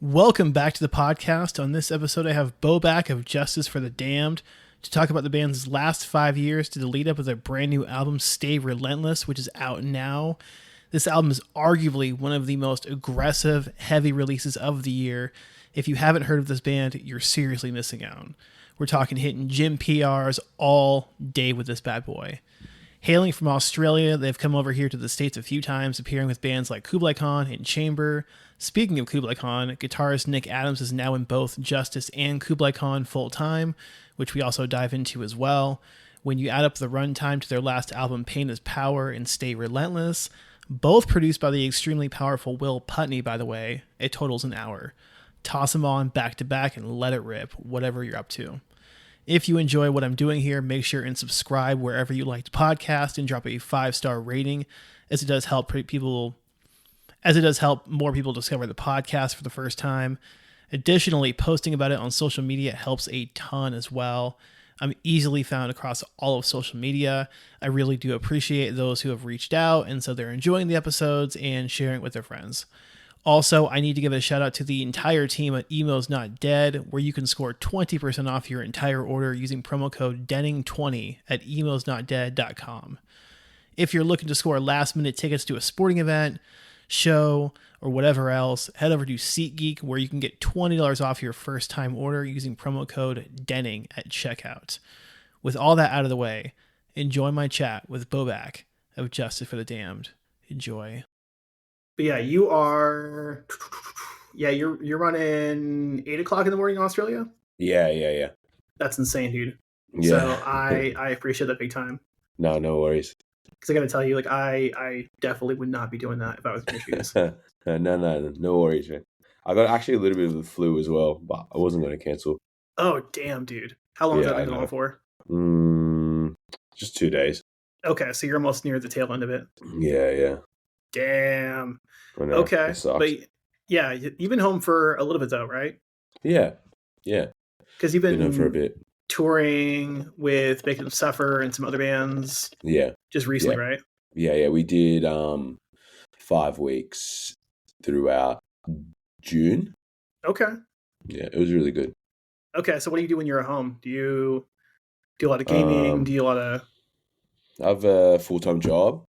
Welcome back to the podcast. On this episode, I have Bobak of Justice for the Damned to talk about the band's last 5 years to the lead up of their brand new album, Stay Relentless, which is out now. This album is arguably one of the most aggressive, heavy releases of the year. If you haven't heard of this band, you're seriously missing out. We're talking hitting gym PRs all day with this bad boy. Hailing from Australia, they've come over here to the States a few times, appearing with bands like Kublai Khan and Chamber. Speaking of Kublai Khan, guitarist Nick Adams is now in both Justice and Kublai Khan full-time, which we also dive into as well. When you add up the runtime to their last album, Pain is Power and Stay Relentless, both produced by the extremely powerful Will Putney, by the way, it totals an hour. Toss them on back to back and let it rip, whatever you're up to. If you enjoy what I'm doing here, make sure and subscribe wherever you like to podcast and drop a 5-star rating, as it does help more people discover the podcast for the first time. Additionally, posting about it on social media helps a ton as well. I'm easily found across all of social media. I really do appreciate those who have reached out, and so they're enjoying the episodes and sharing it with their friends. Also, I need to give a shout out to the entire team at Emo's Not Dead, where you can score 20% off your entire order using promo code DENNING20 at emosnotdead.com. If you're looking to score last-minute tickets to a sporting event, show, or whatever else, head over to SeatGeek, where you can get $20 off your first-time order using promo code DENNING at checkout. With all that out of the way, enjoy my chat with Bobak of Justice for the Damned. Enjoy. But yeah, you're running 8 o'clock in the morning in Australia? Yeah. That's insane, dude. Yeah. So I appreciate that big time. No worries. Because I got to tell you, like, I definitely would not be doing that if I was in your shoes. No worries, man. I got actually a little bit of the flu as well, but I wasn't going to cancel. Oh, damn, dude. How long has that been going on for? Just 2 days. Okay, so you're almost near the tail end of it. Yeah. Damn. I know, okay, but yeah, you've been home for a little bit though, right? Yeah. Because you've been home for a bit, touring with Make Them Suffer and some other bands. Yeah. Just recently, right? Yeah. We did 5 weeks throughout June. Okay. Yeah, it was really good. Okay, so what do you do when you're at home? Do you do a lot of gaming? Do you a lot of... I have a full-time job.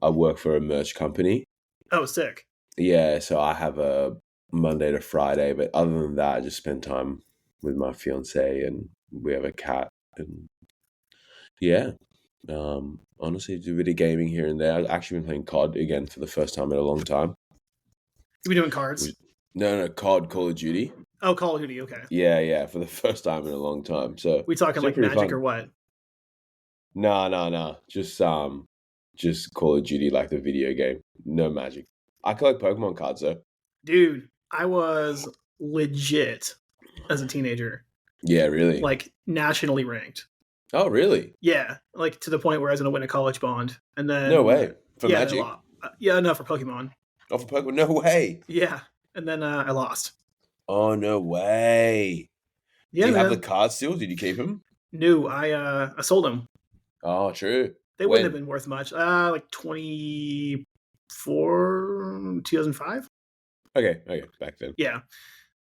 I work for a merch company. Oh, sick. Yeah, so I have a Monday to Friday, but other than that, I just spend time with my fiance, and we have a cat, and yeah, honestly, do a bit of gaming here and there. I've actually been playing COD again for the first time in a long time. You been doing cards? No, COD, Call of Duty. Oh, Call of Duty, okay. Yeah, for the first time in a long time. So we talking like Magic fun. Or what? No. Just Call of Duty, like the video game. No Magic. I collect Pokemon cards though. Dude, I was legit as a teenager. Yeah, really? Like nationally ranked. Oh, really? Yeah, like to the point where I was going to win a college bond. And then... No way. For Magic? No, for Pokemon. Oh, for Pokemon? No way. Yeah, and then I lost. Oh, no way. Yeah, do you have the cards still? Did you keep them? No, I sold them. Oh, true. They wouldn't have been worth much. Like 2005. Okay, back then. Yeah.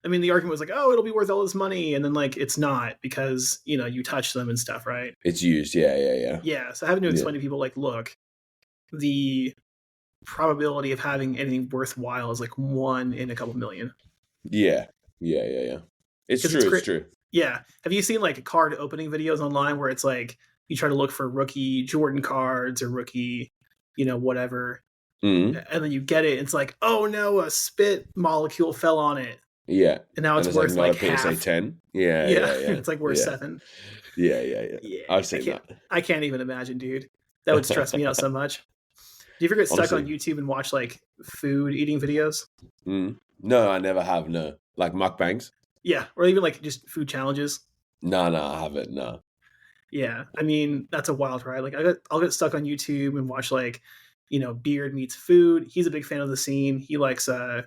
I mean, the argument was like, oh, it'll be worth all this money. And then, like, it's not because, you touch them and stuff, right? It's used, yeah. Yeah, so having to explain to people, like, look, the probability of having anything worthwhile is, like, 1 in a couple million. Yeah. It's true. Yeah. Have you seen, like, card opening videos online where it's, like, you try to look for rookie Jordan cards or rookie, whatever. Mm-hmm. And then you get it. It's like, oh, no, a spit molecule fell on it. Yeah. And now it's worth like half. PSA 10. Yeah. It's like worth 7. Yeah. I've seen that. I can't even imagine, dude. That would stress me out so much. Do you ever get stuck on YouTube and watch like food eating videos? No, I never have. No, like mukbangs. Yeah, or even like just food challenges. No, I haven't. No. Yeah, I mean that's a wild ride. Like I'll get stuck on YouTube and watch like, Beard Meets Food. He's a big fan of the scene. He likes a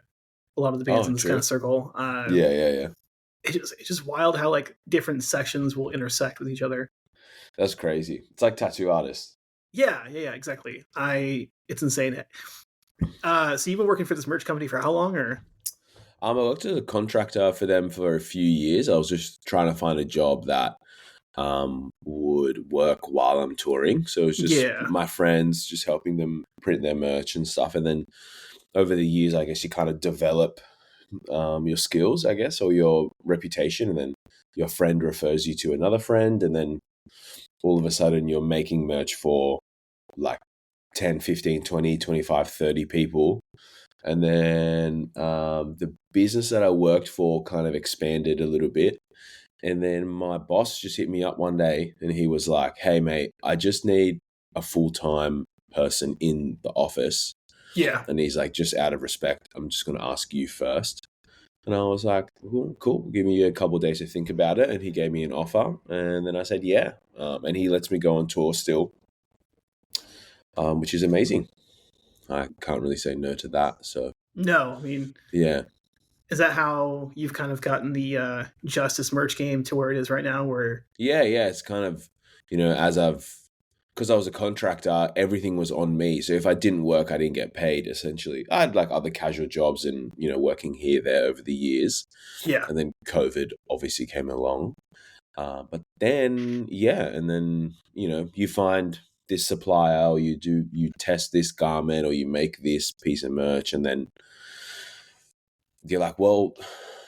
lot of the bands in this kind of circle. Yeah. It's just wild how like different sections will intersect with each other. That's crazy. It's like tattoo artists. Yeah, exactly. It's insane. So you've been working for this merch company for how long, or? I worked as a contractor for them for a few years. I was just trying to find a job that would work while I'm touring. So it was just Yeah. my friends, just helping them print their merch and stuff. And then over the years, I guess you kind of develop your skills, I guess, or your reputation. And then your friend refers you to another friend. And then all of a sudden you're making merch for like 10, 15, 20, 25, 30 people. And then the business that I worked for kind of expanded a little bit. And then my boss just hit me up one day and he was like, hey, mate, I just need a full-time person in the office. Yeah. And he's like, just out of respect, I'm just going to ask you first. And I was like, cool. Give me a couple of days to think about it. And he gave me an offer. And then I said, yeah. And he lets me go on tour still, which is amazing. I can't really say no to that. So, No, I mean, yeah. is that how you've kind of gotten the Justice merch game to where it is right now? Where Yeah. It's kind of, because I was a contractor, everything was on me. So if I didn't work, I didn't get paid, essentially. I had like other casual jobs and, working here, there over the years. yeah, And then COVID obviously came along. But then, and then, you find this supplier or you test this garment or you make this piece of merch and then you're like, well,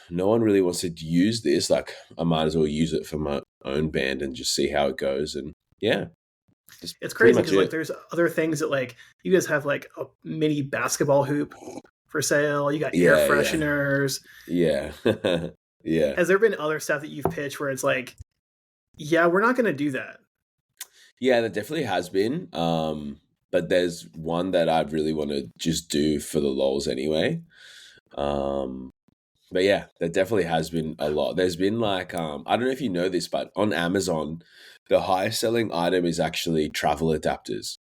no one really wants to use this. Like I might as well use it for my own band and just see how it goes. And yeah, that's it's pretty crazy much because like it. there's other things that like you guys have like a mini basketball hoop for sale. You got air Yeah, fresheners. yeah. Yeah. Has there been other stuff that you've pitched where it's like, yeah, we're not going to do that? Yeah, there definitely has been. But there's one that I really want to just do for the lols anyway. But yeah, there definitely has been a lot. There's been like, I don't know if you know this, but on Amazon, the highest selling item is actually travel adapters.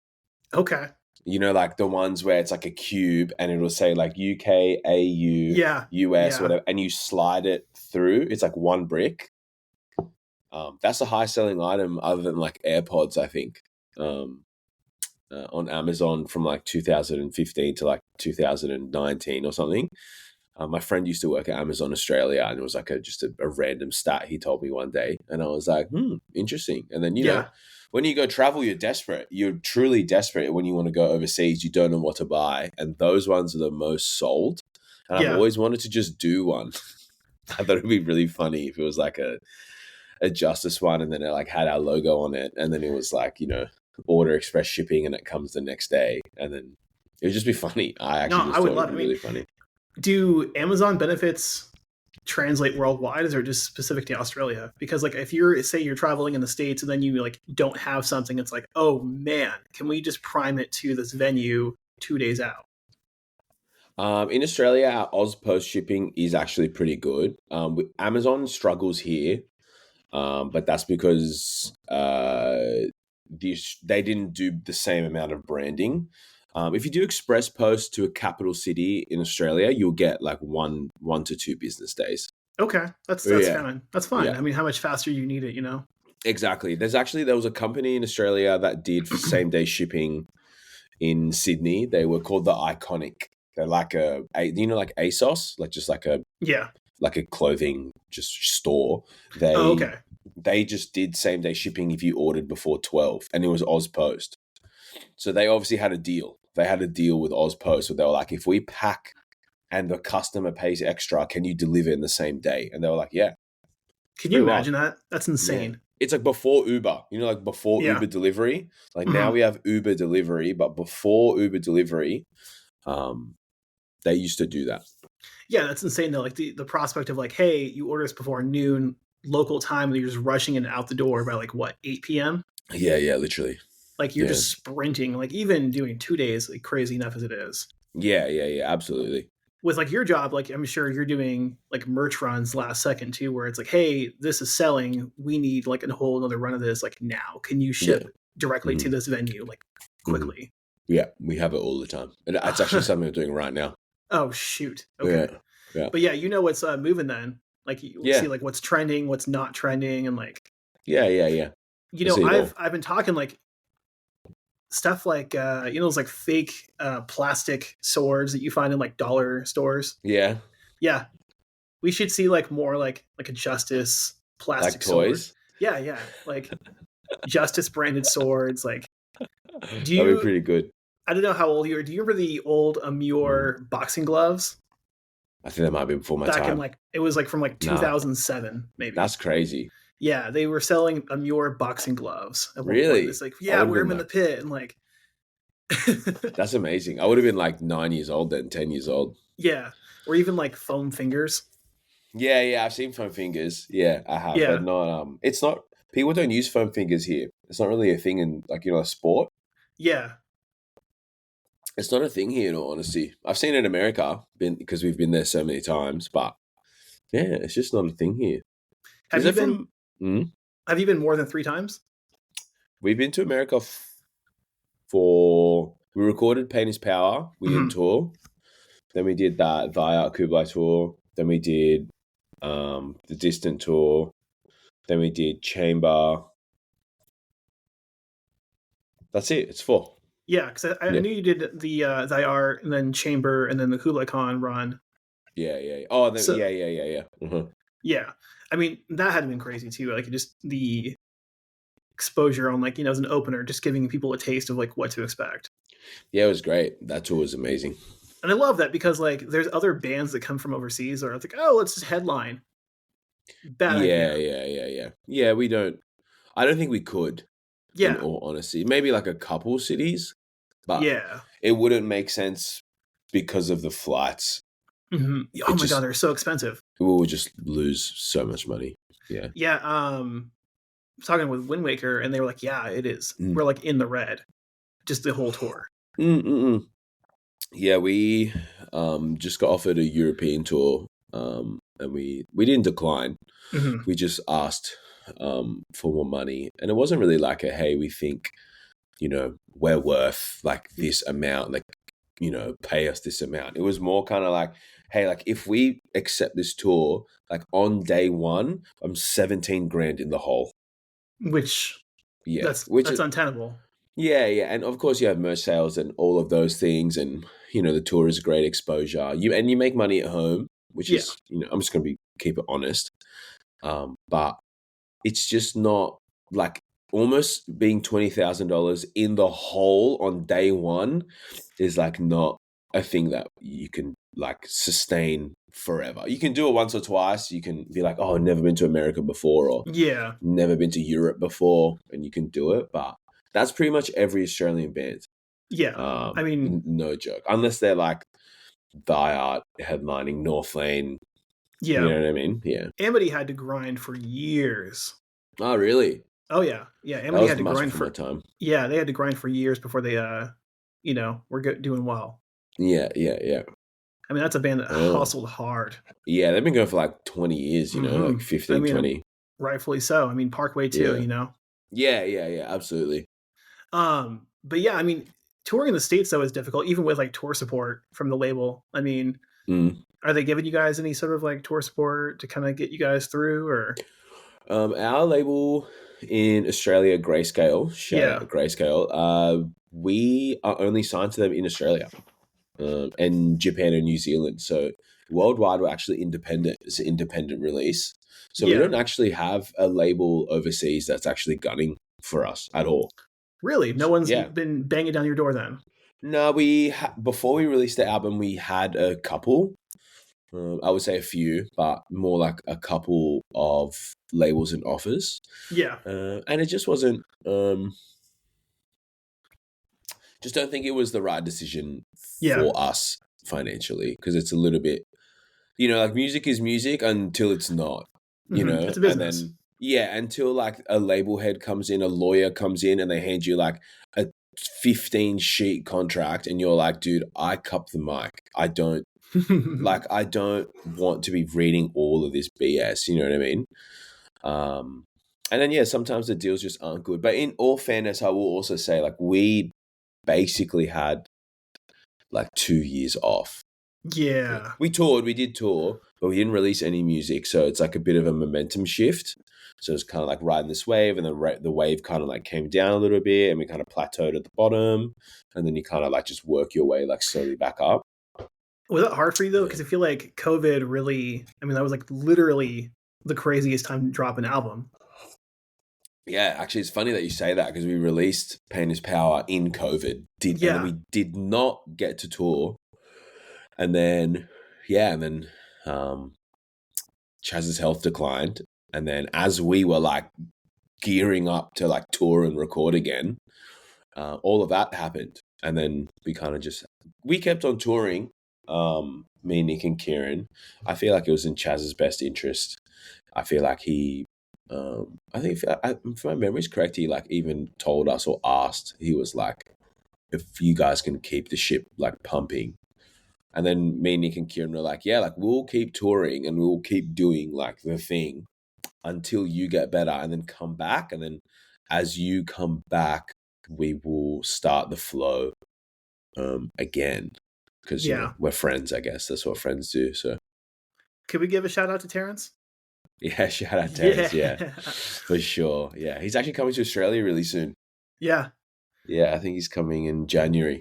Okay. Like the ones where it's like a cube and it'll say like UK, AU, Yeah. US, Yeah. whatever, and you slide it through. It's like one brick. That's the highest selling item other than like AirPods, I think, on Amazon from like 2015 to like 2019 or something. My friend used to work at Amazon Australia, and it was like just a random stat he told me one day, and I was like, interesting. And then Yeah. when you go travel, you're desperate. You're truly desperate when you want to go overseas. You don't know what to buy, and those ones are the most sold. And I've Yeah. always wanted to just do one. I thought it'd be really funny if it was like a Justice one, and then it like had our logo on it, and then it was like order express shipping, and it comes the next day, and then it would just be funny. I No, actually I just would thought love it'd it. be I mean, really funny. do Amazon benefits translate worldwide, or is it just specific to Australia? Because like if you're traveling in the States and then you like don't have something, it's like, oh man, can we just prime it to this venue 2 days out? In Australia, our Oz Post shipping is actually pretty good. Amazon struggles here, but that's because they didn't do the same amount of branding. If you do express post to a capital city in Australia, you'll get like one to 2 business days. Okay, that's Yeah, fine. That's fine. yeah, I mean, how much faster you need it, exactly. There was a company in Australia that did same day shipping in Sydney. They were called the Iconic. They're like like ASOS, like just like Yeah. a clothing just store. Oh, They okay. they just did same day shipping if you ordered before 12, and it was Oz Post. So they obviously had a deal. They had a deal with Oz Post where they were like, if we pack and the customer pays extra, can you deliver in the same day? And they were like, yeah, Can you pretty wild. imagine that? That's Yeah. insane. It's like before Uber, like before Yeah. Uber delivery. Like now Mhm. we have Uber delivery, but before Uber delivery, they used to do that. Yeah, that's insane though. Like the prospect of like, hey, you order this before noon local time, and you're just rushing it out the door by like what 8 p.m. Yeah, literally. Like you're Yeah. just sprinting. Like even doing 2 days, like crazy enough as it is. Yeah, absolutely. With like your job, like I'm sure you're doing like merch runs last second too, where it's like, hey, this is selling. We need like a whole another run of this. Like now, can you ship directly to this venue like quickly? Yeah, we have it all the time. And it's actually something we're doing right now. Oh shoot. Okay. Yeah. But yeah, what's moving then. Like you see like what's trending, what's not trending, and like Yeah. I've been talking like stuff like those like fake plastic swords that you find in like dollar stores. Yeah. Yeah. We should see like more like a Justice Like plastic sword. toys. Yeah, like Justice branded swords. Like, do That'd be you? pretty good. I don't know how old you are. Do you remember the old Mm. Amur boxing gloves? I think that might be before my Back in time. like it was like from like Nah, 2007 maybe. that's crazy. Yeah, they were selling Amur boxing gloves at one point. Really? It's like, I yeah, would have wear been them in the like, pit and like that's amazing. I would have been like 9 years old then, 10 years old. yeah, or even like foam fingers. Yeah, I've seen foam fingers. Yeah, I have, but Yeah, not. It's not. People don't use foam fingers here. It's not really a thing in like a sport. yeah. It's not a thing here, in all honesty. I've seen it in America, because we've been there so many times, but yeah, it's just not a thing here. Have Is you it been? from? Mm? Have you been more than 3 times? We've been to America for. We recorded Pain is Power. We didn't Mhm. tour. Then we did that via Kublai tour. Then we did the Distant tour. Then we did Chamber. That's it. It's 4. Yeah, because I Yeah. knew you did the IR and then Chamber and then the Kublai Khan run. Yeah. Oh, So yeah. Uh-huh. yeah, I mean that had been crazy too. Like just the exposure on like as an opener, just giving people a taste of like what to expect. Yeah, it was great. That tour was amazing. And I love that because like there's other bands that come from overseas or it's like, oh, let's just headline. Bad Yeah, idea. yeah. Yeah, we don't. I don't think we could, in Yeah, all honesty. Maybe like a couple cities, but yeah. it wouldn't make sense because of the flights. Oh It my god, just they're so expensive. we would just lose so much money. Yeah. Yeah, I was talking with Wind Waker and they were like, yeah, it is. Mm. We're like in the red, just the whole tour. Mm-mm-mm. Yeah, we just got offered a European tour, and we didn't decline. Mm-hmm. We just asked for more money, and it wasn't really like a hey, we think we're worth like this amount, like pay us this amount. It was more kind of like, hey, like if we accept this tour, like on day one, I'm 17 grand in the hole. Which Yeah, that's which that's untenable. yeah, and of course you have merch sales and all of those things, and the tour is great exposure. You make money at home, which Yeah, is I'm just gonna keep it honest. But it's just not like almost being $20,000 in the hole on day one is like not a thing that you can like sustain forever. You can do it once or twice. You can be like, oh, I've never been to America before, or yeah, never been to Europe before, and you can do it. But that's pretty much every Australian band. yeah. I mean, No joke. Unless they're like Die Art headlining North Lane. You yeah. know what I mean? Yeah. Amity had to grind for years. Oh, really? Oh yeah, That Amity was had to much grind before my for time. yeah. They had to grind for years before they were doing well. Yeah. I mean, that's a band that Oh. hustled hard. Yeah, they've been going for like 20 years, like I 15, mean, 20. rightfully so. I mean, Parkway too. Yeah. Yeah, absolutely. But yeah, I mean, touring in the States though is difficult, even with like tour support from the label. I mean, Mm. are they giving you guys any sort of like tour support to kind of get you guys through or? Our label in Australia, Grayscale, shout out Yeah, to Grayscale, we are only signed to them in Australia, and Japan and New Zealand. So worldwide, we're actually independent. It's an independent release. So we yeah. don't actually have a label overseas that's actually gunning for us at all. Really, no one's Yeah. been banging down your door then. No, before we released the album, we had a couple. I would say a few, but more like a couple of labels and offers. Yeah, And it just wasn't. Just don't think it was the right decision yeah. for us financially, because it's a little bit, like music is music until it's not, It's a and business. then until like a label head comes in, a lawyer comes in, and they hand you like a 15 sheet contract, and you're like, dude, I cup the mic. I don't want to be reading all of this BS. You know what I mean? And then sometimes the deals just aren't good. But in all fairness, I will also say like we basically had like 2 years off. Yeah, We did tour, but we didn't release any music. So it's like a bit of a momentum shift. So it's kind of like riding this wave, and the wave kind of like came down a little bit, and we kind of plateaued at the bottom, and then you kind of like just work your way like slowly back up. Was it hard for you though? Yeah. Because I feel like COVID really, I mean, that was like literally the craziest time to drop an album. Yeah, actually, it's funny that you say that because we released Pain is Power in COVID, and then Yeah. we did not get to tour, and then yeah, and then um, Chaz's health declined, and then as we were like gearing up to like tour and record again, all of that happened, and then we kind of just we kept on touring. Me, Nick, and Kieran. I feel like it was in Chaz's best interest. I feel like he, I think if my memory's correct, he like even told us or asked. He was like, "If you guys can keep the ship like pumping," and then me, Nick, and Kieran were like, "Yeah, like we'll keep touring and we'll keep doing like the thing until you get better, and then come back, and then as you come back, we will start the flow again." Because Yeah. we're friends, I guess that's what friends do. So Could we give a shout out to Terrence? yeah, shout out Terrence. Yeah, Yeah. for sure. Yeah, he's actually coming to Australia really soon. Yeah. Yeah, I think he's coming in January.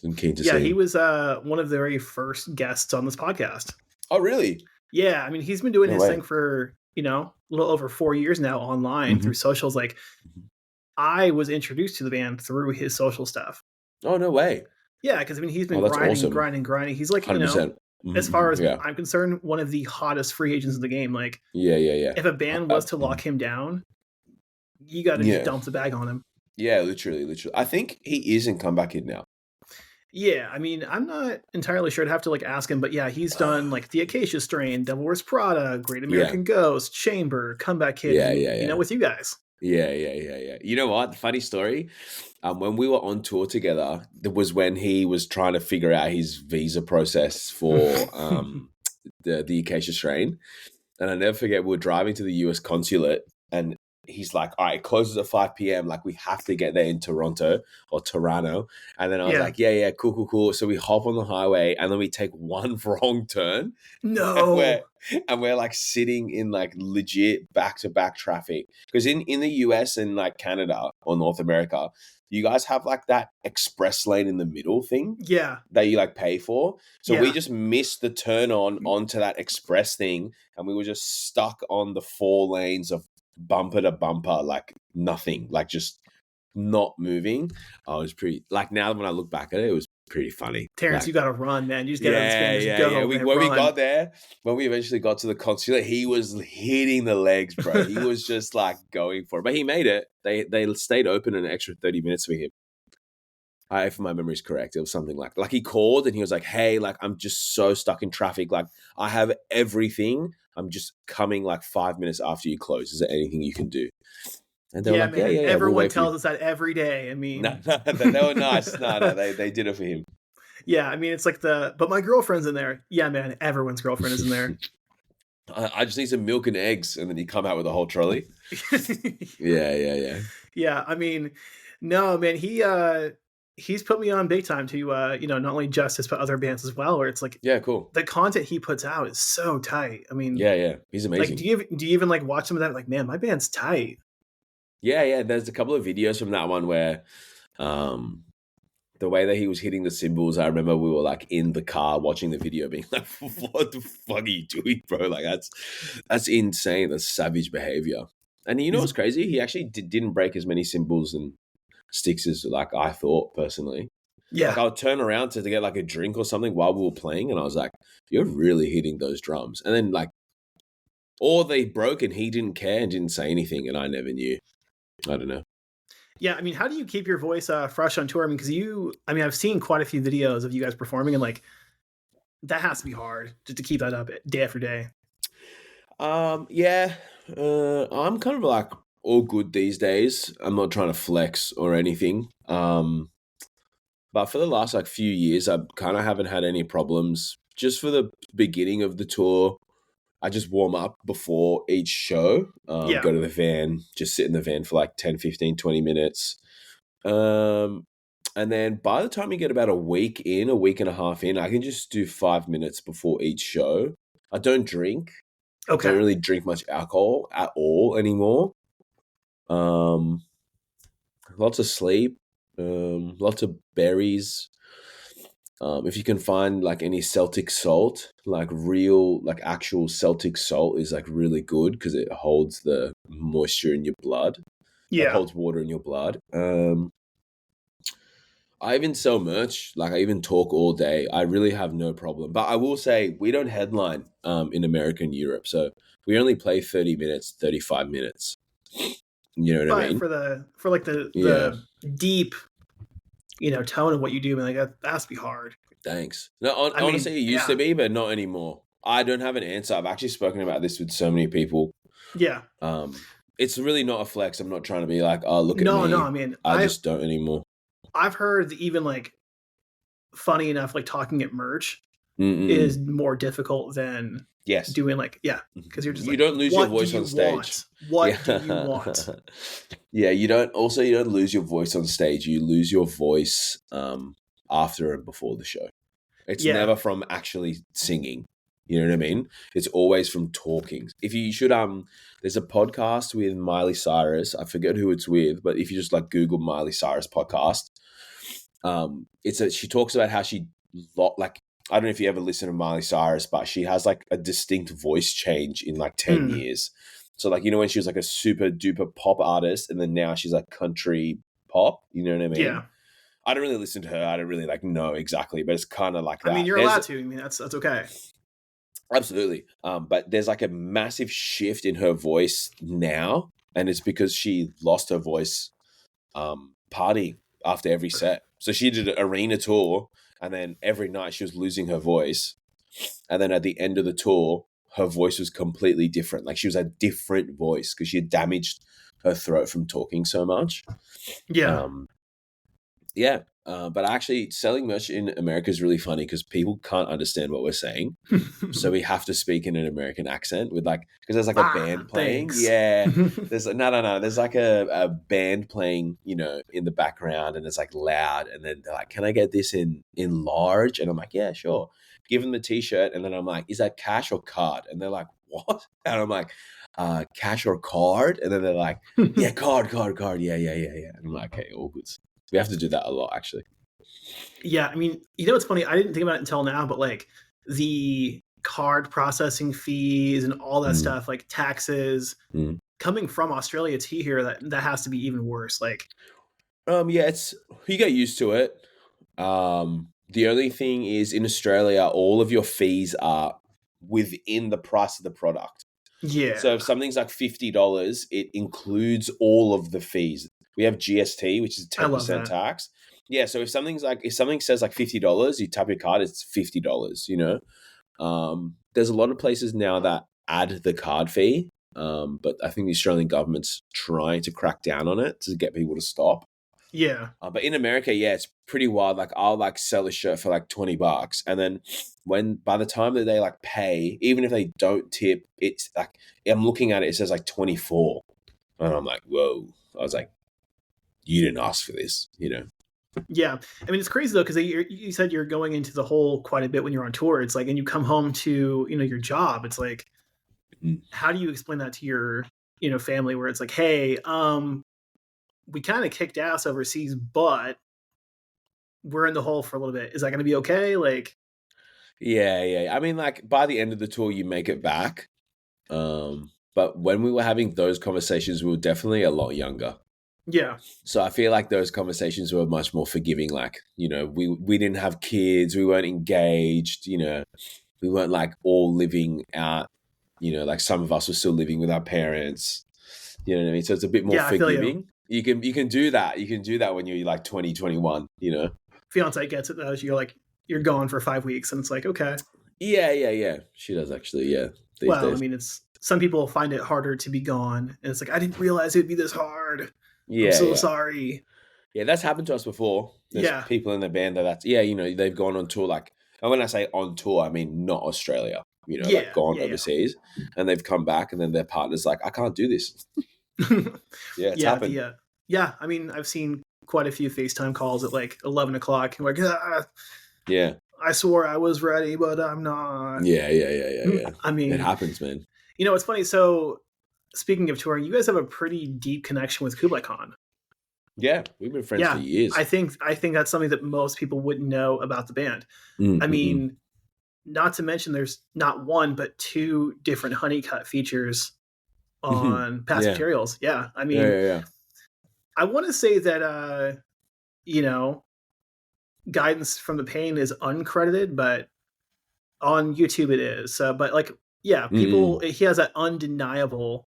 I'm keen to Yeah. see He him. was one of the very first guests on this podcast. Oh, really? Yeah. I mean, he's been doing No his way. thing for, a little over 4 years now online Mm-hmm. through socials. Like, I was introduced to the band through his social stuff. Oh, no way. Yeah. Because, I mean, he's Oh, been that's grinding, awesome. grinding, grinding. He's like, 100%. as far as Yeah. I'm concerned, one of the hottest free agents in the game. Like, Yeah. if a band was to lock him down, you got to just Yeah. dump the bag on him. Yeah, literally. I think he is in Comeback Kid now. Yeah, I mean, I'm not entirely sure. I'd have to like ask him, but yeah, he's done like the Acacia Strain, Devil Wears Prada, Great American Ghost, Chamber, Comeback Kid. Yeah. With you guys. Yeah. You know what? Funny story. When we were on tour together, that was when he was trying to figure out his visa process for the Acacia Strain. And I never forget, we were driving to the US consulate, and he's like, "All right, it closes at 5 p.m. Like, we have to get there in Toronto or Toronto." And then I was like, yeah, cool. So we hop on the highway, and then we take one wrong turn. No. And we're like sitting in like legit back-to-back traffic. Because in the US and like Canada or North America, you guys have like that express lane in the middle thing Yeah. that you like pay for. So we Yeah. just missed the turn onto that express thing, and we were just stuck on the 4 lanes of bumper to bumper, like nothing, like just not moving. I was pretty like, now when I look back at it, it was pretty funny. Terrence, like, you got to run, man. You just get out of this van, just go. When run. we got there, when we eventually got to the consulate, he was hitting the legs, bro. He was just like going for it, but he made it. They stayed open an extra 30 minutes for him. If my memory is correct, it was something like he called and he was like, "Hey, like I'm just so stuck in traffic. Like I have everything. I'm just coming like 5 minutes after you close. Is there anything you can do?" And they were like, man. "Yeah. Everyone We'll wait tells us that every day. I mean, no, they were nice. No, they did it for him. Yeah, I mean, it's like but my girlfriend's in there. Yeah, man, everyone's girlfriend is in there. I just need some milk and eggs, and then you come out with a whole trolley. Yeah. Yeah, I mean, no, man, he's put me on big time to not only Justice but other bands as well. Where it's like, yeah, cool. The content he puts out is so tight. I mean, yeah, he's amazing. Like, do you even like watch some of that? Like, man, my band's tight. Yeah. There's a couple of videos from that one where, the way that he was hitting the cymbals, I remember we were like in the car watching the video, being like, "What the fuck are you doing, bro? Like that's insane. That's savage behavior." And you know what's crazy? He actually didn't break as many cymbals and sticks as like I thought personally. Yeah. Like I would turn around to get like a drink or something while we were playing, and I was like, "You're really hitting those drums." And then like, or they broke and he didn't care and didn't say anything, and I never knew. I don't know. Yeah, I mean, how do you keep your voice fresh on tour? I mean, because I've seen quite a few videos of you guys performing, and like, that has to be hard just to keep that up day after day. Yeah. I'm kind of like all good these days. I'm not trying to flex or anything. But for the last like few years, I kind of haven't had any problems. Just for the beginning of the tour, I just warm up before each show, go to the van, just sit in the van for like 10, 15, 20 minutes. And then by the time you get about a week and a half in, I can just do 5 minutes before each show. I don't drink. Okay. I don't really drink much alcohol at all anymore. Lots of sleep, lots of berries. If you can find like any Celtic salt, like real, like actual Celtic salt is like really good because it holds the moisture in your blood. Like Yeah. holds water in your blood. I even sell merch. Like I even talk all day. I really have no problem. But I will say we don't headline in America and Europe. So we only play 30 minutes, 35 minutes. You know what I But mean? for like Yeah. the deep, tone of what you do, like that has to be hard. Thanks. No, I mean, honestly, it used to yeah. be, but not anymore. I don't have an answer. I've actually spoken about this with so many people. Yeah. It's really not a flex. I'm not trying to be like, oh, look at No, no, me. I mean, I just don't anymore. I've heard that even like funny enough, like talking at merch Mm-mm. is more difficult than Yes. doing because you're just you like, don't lose your what voice do you on stage. want? What Yeah. do you want? Yeah, you don't lose your voice on stage. You lose your voice after and before the show. It's Yeah. never from actually singing. You know what I mean? It's always from talking. If you should there's a podcast with Miley Cyrus. I forget who it's with, but if you just like Google Miley Cyrus podcast, she talks about how she like I don't know if you ever listen to Miley Cyrus, but she has like a distinct voice change in like 10 years. So like, when she was like a super duper pop artist and then now she's like country pop, you know what I mean? Yeah. I don't really listen to her. I don't really like know exactly, but it's kind of like that. I mean, you're allowed to. I mean, that's okay. Absolutely. But there's like a massive shift in her voice now. And it's because she lost her voice party after every set. So she did an arena tour and then every night she was losing her voice. And then at the end of the tour, her voice was completely different. Like she was a different voice because she had damaged her throat from talking so much. Yeah. Yeah. But actually selling merch in America is really funny because people can't understand what we're saying. So we have to speak in an American accent with like, because there's like a band playing. Thanks. Yeah. There's no. There's like a band playing, in the background and it's like loud. And then they're like, can I get this in large? And I'm like, yeah, sure. Give them the t-shirt. And then I'm like, is that cash or card? And they're like, what? And I'm like, cash or card? And then they're like, yeah, card. Yeah. And I'm like, okay, all good. We have to do that a lot, actually. Yeah, I mean, what's funny? I didn't think about it until now, but like the card processing fees and all that stuff, like taxes, coming from Australia to here, that has to be even worse. Like, yeah, you get used to it. The only thing is in Australia, all of your fees are within the price of the product. Yeah. So if something's like $50, it includes all of the fees. We have GST, which is 10% tax. Yeah, so if something says like $50, you tap your card, it's $50, There's a lot of places now that add the card fee, but I think the Australian government's trying to crack down on it to get people to stop. Yeah. But in America, yeah, it's pretty wild. Like I'll like sell a shirt for like $20. And then by the time that they like pay, even if they don't tip, it's like, I'm looking at it, it says like 24. And I'm like, whoa. I was like, you didn't ask for this, Yeah. I mean, it's crazy though, because you said you're going into the hole quite a bit when you're on tour. It's like, and you come home to, your job. It's like, how do you explain that to your, family where it's like, hey, we kind of kicked ass overseas, but we're in the hole for a little bit. Is that going to be okay? Like, yeah. I mean, like by the end of the tour, you make it back. But when we were having those conversations, we were definitely a lot younger. Yeah. So I feel like those conversations were much more forgiving. Like, we didn't have kids, we weren't engaged, we weren't like all living out, like some of us were still living with our parents. You know what I mean? So it's a bit more forgiving. You can do that. You can do that when you're like 20, 21, Fiance gets it though. You're gone for 5 weeks and it's like, okay. Yeah. She does actually, yeah. Days. I mean, it's some people find it harder to be gone. And it's like, I didn't realize it would be this hard. Yeah, I'm so sorry. Yeah, that's happened to us before. There's people in the band they've gone on tour. Like, and when I say on tour, I mean not Australia. Like gone overseas, and they've come back, and then their partner's like, I can't do this. Yeah, it's happened. Yeah, I mean, I've seen quite a few FaceTime calls at like 11 o'clock, and like, yeah, I swore I was ready, but I'm not. Yeah. I mean, it happens, man. It's funny. So, speaking of touring, you guys have a pretty deep connection with Kublai Khan. Yeah, we've been friends for Yeah, years. I think that's something that most people wouldn't know about the band. I Mm-mm. mean, not to mention there's not one but two different Honeycut features on past Yeah. materials. Yeah, I Yeah, mean, yeah, yeah. I want to say that you know, Guidance from the Pain is uncredited, but on YouTube it is. But like, yeah, people, Mm-mm. he has that undeniable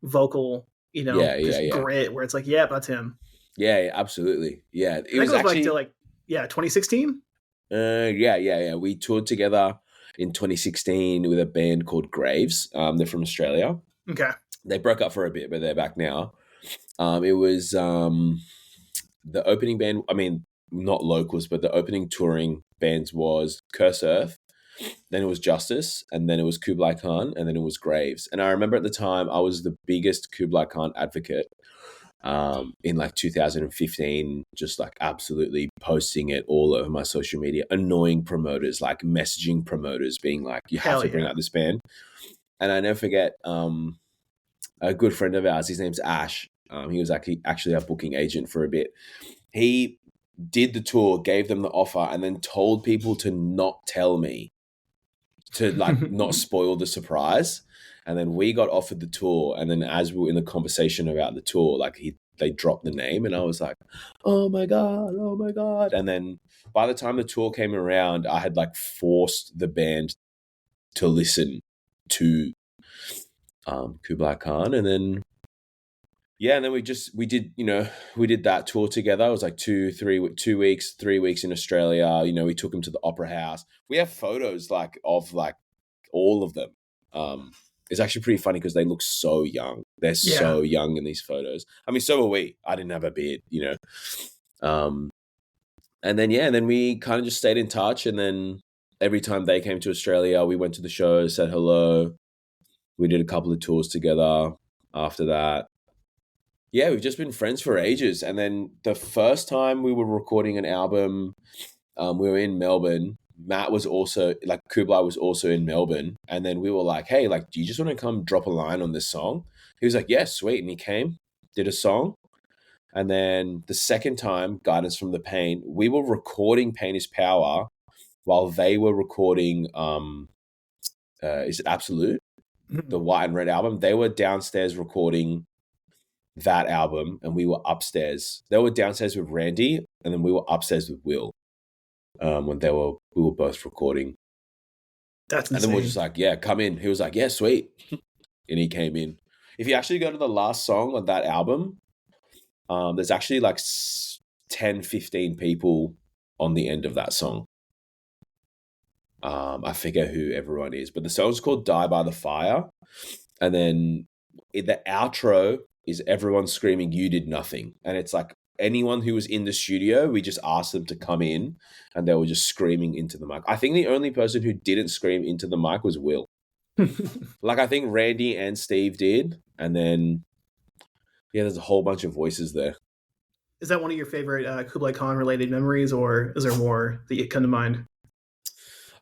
vocal, Yeah, yeah, just yeah. grit where it's like, yeah, that's him. Yeah, yeah, absolutely. Yeah, it And that was goes back to actually, like, yeah, 2016. yeah, yeah, yeah. We toured together in 2016 with a band called Graves. They're from Australia. Okay. They broke up for a bit, but they're back now. It was the opening band. I mean, not locals, but the opening touring bands was Curse Earth. Then it was Justice, and then it was Kublai Khan, and then it was Graves. And I remember at the time I was the biggest Kublai Khan advocate in like 2015, just like absolutely posting it all over my social media, annoying promoters, like messaging promoters, being like, "You have Hell to bring yeah. out this band." And I never forget a good friend of ours. His name's Ash. He was actually our booking agent for a bit. He did the tour, gave them the offer, and then told people to not tell me, to like not spoil the surprise. And then we got offered the tour, and then as we were in the conversation about the tour, like they dropped the name, and I was like, "Oh my god, oh my god!" And then by the time the tour came around, I had like forced the band to listen to Kublai Khan, and then yeah, and then we did that tour together. It was like 2 weeks, 3 weeks in Australia. We took them to the Opera House. We have photos like of like all of them. Um, it's actually pretty funny because they look so young. They're Yeah. so young in these photos. I mean, so are we. I didn't have a beard. Um, and then yeah, and then we kind of just stayed in touch. And then every time they came to Australia, we went to the show, said hello. We did a couple of tours together after that. Yeah, we've just been friends for ages. And then the first time we were recording an album, we were in Melbourne. Matt was also like Kublai was also in Melbourne, and then we were like, "Hey, like, do you just want to come drop a line on this song?" He was like, "Yeah, sweet," and he came, did a song, and then the second time, Guidance from the Pain, we were recording "Pain Is Power" while they were recording. Is it Absolute? The White and Red album. They were downstairs recording that album, and we were upstairs. They were downstairs with Randy, and then we were upstairs with Will. When we were both recording. That's And then we're just insane. like, yeah, come in. He was like, yeah, sweet. And he came in. If you actually go to the last song on that album, there's actually like 10, 15 people on the end of that song. I forget who everyone is, but the song's called Die by the Fire. And then the outro is everyone screaming, "You did nothing." And it's like anyone who was in the studio, we just asked them to come in and they were just screaming into the mic. I think the only person who didn't scream into the mic was Will. Like I think Randy and Steve did, and then yeah, there's a whole bunch of voices there. Is that one of your favorite Kublai Khan related memories, or is there more that you come to mind?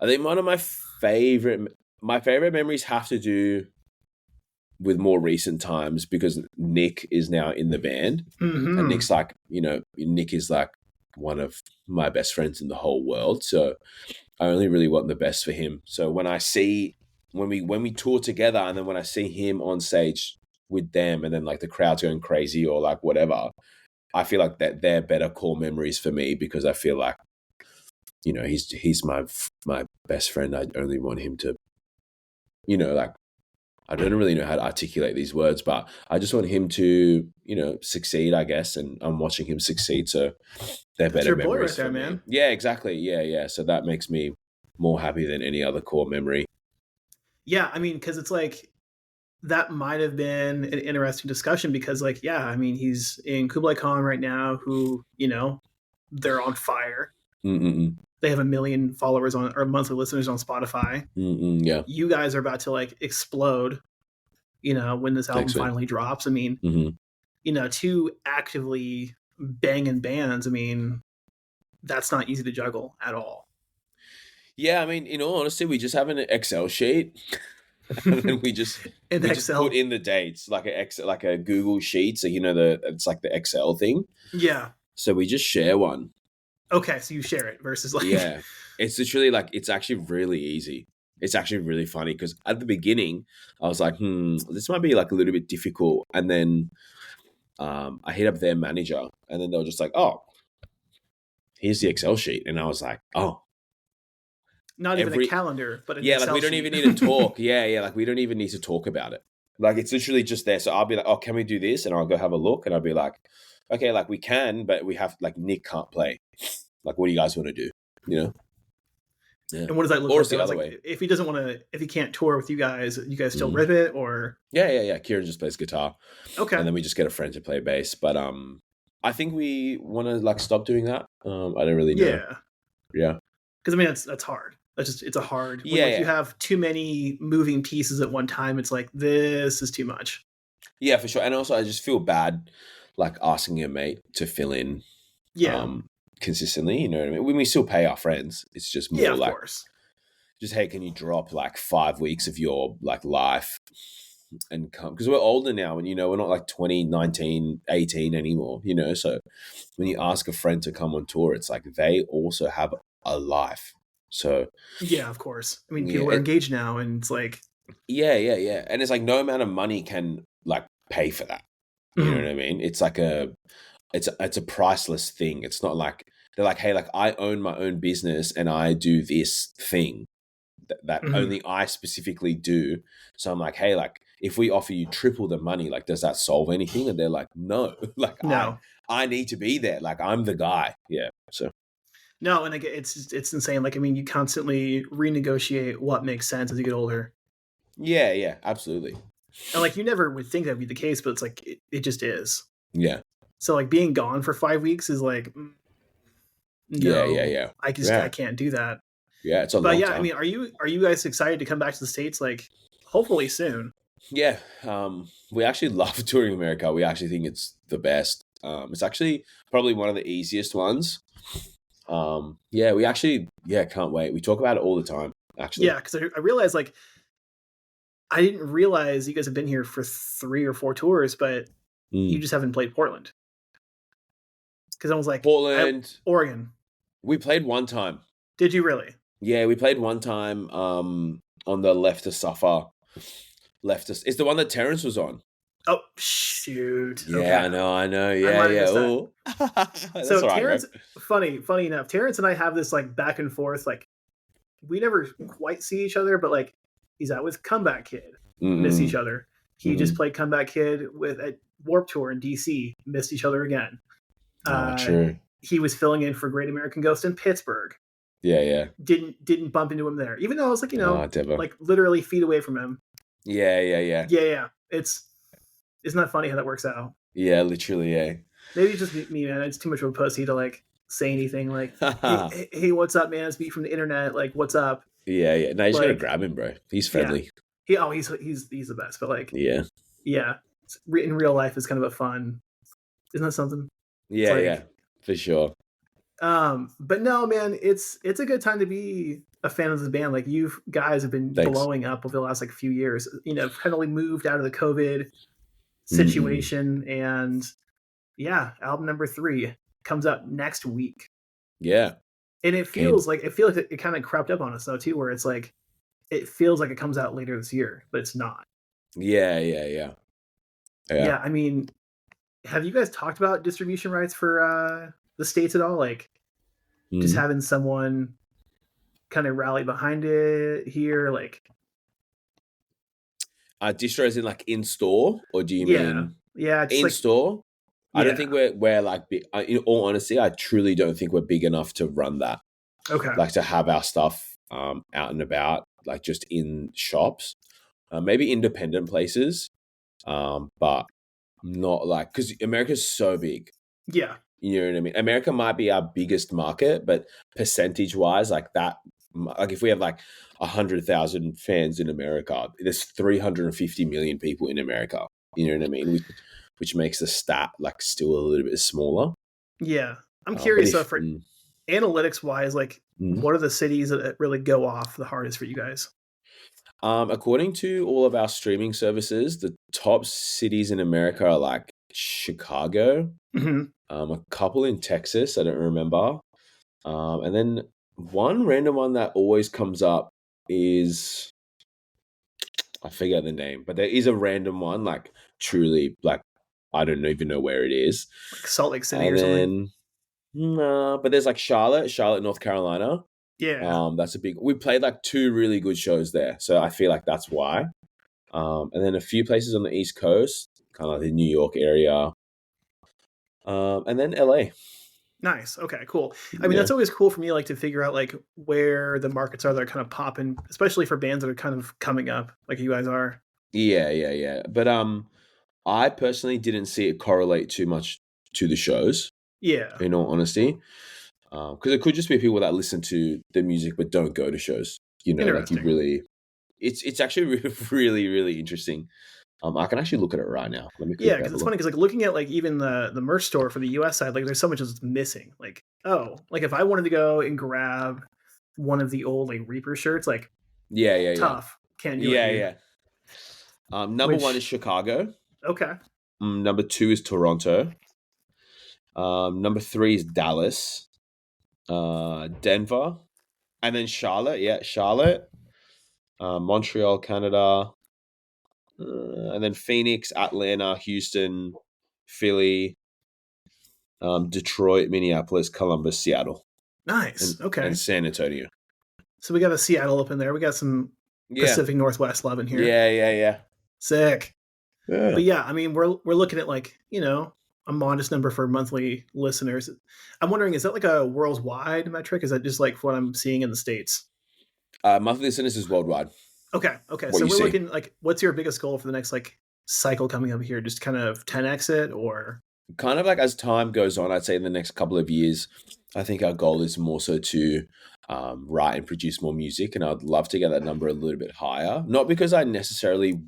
I think one of my favorite memories have to do with more recent times because Nick is now in the band, and Hmm. Nick's like, Nick is like one of my best friends in the whole world. So I only really want the best for him. So when we tour together, and then when I see him on stage with them, and then like the crowd's going crazy or like whatever, I feel like that they're better core memories for me because I feel like he's my best friend. I only want him to, like I don't really know how to articulate these words, but I just want him to, succeed, I guess. And I'm watching him succeed. So they're That's better your boy right memories there, for me. man. Yeah, exactly. Yeah, yeah. So that makes me more happy than any other core memory. Yeah, I mean, because it's like that might have been an interesting discussion because, like, yeah, I mean, he's in Kublai Khan right now, who they're on fire. Mm-mm-mm. They have a million followers on or monthly listeners on Spotify. Mm-mm, yeah. You guys are about to like explode. When this album Thanks, man. finally drops. I mean, Mm-hmm. two actively banging bands. I mean, that's not easy to juggle at all. Yeah, I mean, in all honesty, we just have an Excel sheet and then we just In put Excel. in the dates like a Google sheet. So it's like the Excel thing. Yeah. So we just share one. Okay, so you share it versus like Yeah, it's literally like it's actually really easy. It's actually really funny because at the beginning I was like, this might be like a little bit difficult, and then I hit up their manager, and then they were just like, oh, here's the Excel sheet, and I was like, oh, not even a calendar, but an yeah, like Excel we don't sheet. even need to talk. Yeah, like we don't even need to talk about it. Like it's literally just there. So I'll be like, oh, can we do this? And I'll go have a look, and I'll be like, okay, like we can, but we have like Nick can't play. Like, what do you guys want to do? You know? Yeah. And what does that look Or like? it's the other way. If he doesn't want to, if he can't tour with you guys still Mm. rip it or? Yeah. Kieran just plays guitar. Okay. And then we just get a friend to play bass. But I think we want to like stop doing that. I don't really know. Yeah. Because I mean that's hard. It's a hard. Yeah. If you have too many moving pieces at one time, it's like this is too much. Yeah, for sure. And also I just feel bad like asking your mate to fill in. Yeah. Consistently, you know what I mean? When we still pay our friends, it's just more of like, course. Just hey, can you drop like 5 weeks of your like life and come? Because we're older now, and you know we're not like 20, 19, 18 anymore. You know, so when you ask a friend to come on tour, it's like they also have a life. So yeah, of course. I mean, people are engaged now, and it's like yeah, and it's like no amount of money can like pay for that. You know what I mean? It's like it's a priceless thing. It's not like they're like, hey, like I own my own business and I do this thing that only I specifically do. So I'm like, hey, like if we offer you triple the money, like does that solve anything? And they're like, no, like no. I need to be there. Like I'm the guy. Yeah. So no, and it's insane. Like I mean, you constantly renegotiate what makes sense as you get older. Yeah, absolutely. And like you never would think that'd be the case, but it's like it just is. Yeah. So like being gone for 5 weeks is like no, yeah. I can't do that. Yeah, it's a long time. I mean, are you guys excited to come back to the States like hopefully soon? Yeah. We actually love touring America. We actually think it's the best. It's actually probably one of the easiest ones. Yeah, we actually can't wait. We talk about it all the time, actually. Yeah, because I realized like I didn't realize you guys have been here for 3 or 4 tours, but you just haven't played Portland. Because I was like Portland, Oregon. We played one time. Did you really? Yeah, we played one time on the Left to Suffer. It's the one that Terrence was on. Oh shoot! Yeah, okay. I know. Yeah. That's so Terrence, funny enough, Terrence and I have this like back and forth. Like we never quite see each other, but like he's out with Comeback Kid, miss each other. He just played Comeback Kid at Warped Tour in DC, missed each other again. True. He was filling in for Great American Ghost in Pittsburgh. Yeah. Didn't bump into him there, even though I was like, like literally feet away from him. Yeah. Isn't that funny how that works out? Yeah, literally. Yeah. Maybe it's just me, man. It's too much of a pussy to like say anything. Like, hey, what's up, man? It's me from the internet. Like, what's up? Yeah. No, you just gotta grab him, bro. He's friendly. Yeah. He's the best. But like, yeah. In real life, it's kind of a fun. Isn't that something? Yeah, for sure. But no, man, it's a good time to be a fan of the band. Like you guys have been blowing up over the last like few years. You know, kind of like moved out of the COVID situation, and album number 3 comes out next week. Yeah, and it feels like it kind of crept up on us though too, where it's like it feels like it comes out later this year, but it's not. Yeah. I mean, have you guys talked about distribution rights for the States at all? Like just having someone kind of rally behind it here, like distros in like in store, or do you mean in like, store? I don't think we're like in all honesty, I truly don't think we're big enough to run that. Okay. Like to have our stuff out and about, like just in shops, maybe independent places, but not like, because America's so big. Yeah. You know what I mean? America might be our biggest market, but percentage wise, like that, like if we have like 100,000 fans in America, there's 350 million people in America. You know what I mean? Which makes the stat like still a little bit smaller. Yeah. I'm curious though, for analytics wise, like what are the cities that really go off the hardest for you guys? According to all of our streaming services, the top cities in America are like Chicago, Hmm. a couple in Texas, I don't remember. And then one random one that always comes up is I forget the name, but there is a random one, like truly, like I don't even know where it is. Like Salt Lake City And or something. then, no, but there's like Charlotte, North Carolina. Yeah. That's a big. We played like two really good shows there, so I feel like that's why. And then a few places on the East Coast, kind of like the New York area, and then LA. Nice. Okay, cool. I mean, Yeah, that's always cool for me, like to figure out like where the markets are that are kind of popping, especially for bands that are kind of coming up, like you guys are. yeah. But I personally didn't see it correlate too much to the shows. Yeah. In all honesty, because it could just be people that listen to the music but don't go to shows. You know, like you Interesting. really, it's actually really interesting. I can actually look at it right now. Let me Yeah, quickly because have a it's look. funny because like looking at like even the merch store for the US side, like there's so much that's missing. Like, oh, like if I wanted to go and grab one of the old like Reaper shirts, like Yeah. tough. Can't do it, Yeah, dude. yeah. Number one is Which Chicago. okay. Number two is Toronto. Number three is Dallas. Denver, and then Charlotte. Yeah, Charlotte. Montreal, Canada, and then Phoenix, Atlanta, Houston, Philly, Detroit, Minneapolis, Columbus, Seattle, Nice. and Okay. San Antonio. So we got a Seattle up in there. We got some Yeah, Pacific Northwest love in here. yeah. Sick. Yeah. But yeah, I mean, we're looking at like a modest number for monthly listeners. I'm wondering, is that like a worldwide metric? Is that just like what I'm seeing in the states? Monthly listeners is worldwide. Okay. What So you we're see, looking like, what's your biggest goal for the next like cycle coming up here? Just kind of 10x it, or kind of like as time goes on, I'd say in the next couple of years, I think our goal is more so to write and produce more music, and I'd love to get that number a little bit higher. Not because I necessarily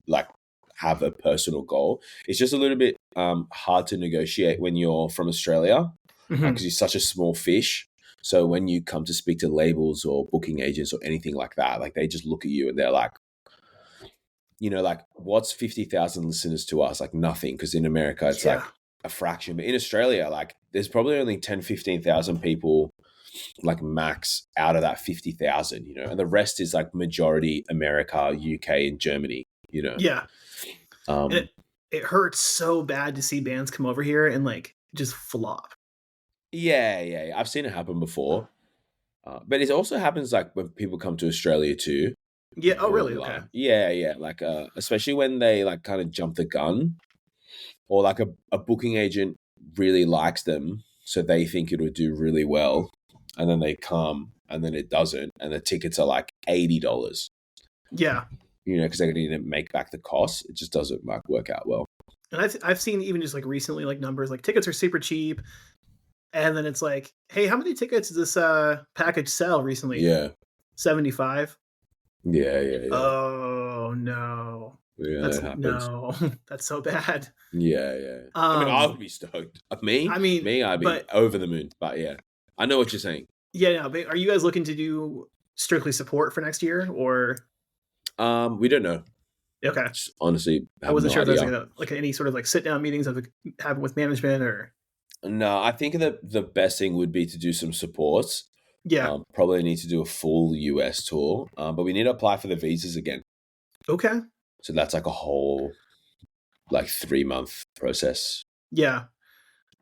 like have a personal goal. It's just a little bit hard to negotiate when you're from Australia because Mhm. you're such a small fish. So when you come to speak to labels or booking agents or anything like that, like they just look at you and they're like, like what's 50,000 listeners to us? Like nothing. Because in America, it's Yeah, like a fraction. But in Australia, like there's probably only 10, 15,000 people like max out of that 50,000, and the rest is like majority America, UK, and Germany, yeah, and Um, it hurts so bad to see bands come over here and like just flop. yeah. I've seen it happen before. But it also happens like when people come to Australia too. Yeah. Not Oh, gonna really? Okay. lie. Yeah. Like especially when they like kind of jump the gun or like a booking agent really likes them, so they think it'll do really well, and then they come and then it doesn't, and the tickets are like $80. Yeah, Because they need to make back the cost. It just doesn't like work out well. and I've seen even just like recently like numbers like tickets are super cheap, and then it's like, hey, how many tickets did this package sell recently? Yeah. 75. Yeah. Oh no. Yeah, That's that happens. no. That's so bad. Yeah. I mean, I Um would be stoked. Me, I mean, me, I'd be but over the moon. But yeah, I know what you're saying. yeah, but are you guys looking to do strictly support for next year or We don't know. okay. Just honestly, I have wasn't no sure if there was idea. like any sort of like sit down meetings of having with management or No, I think the best thing would be to do some supports. yeah. Probably need to do a full US tour. But we need to apply for the visas again. Okay. So that's like a whole like 3-month process. Yeah.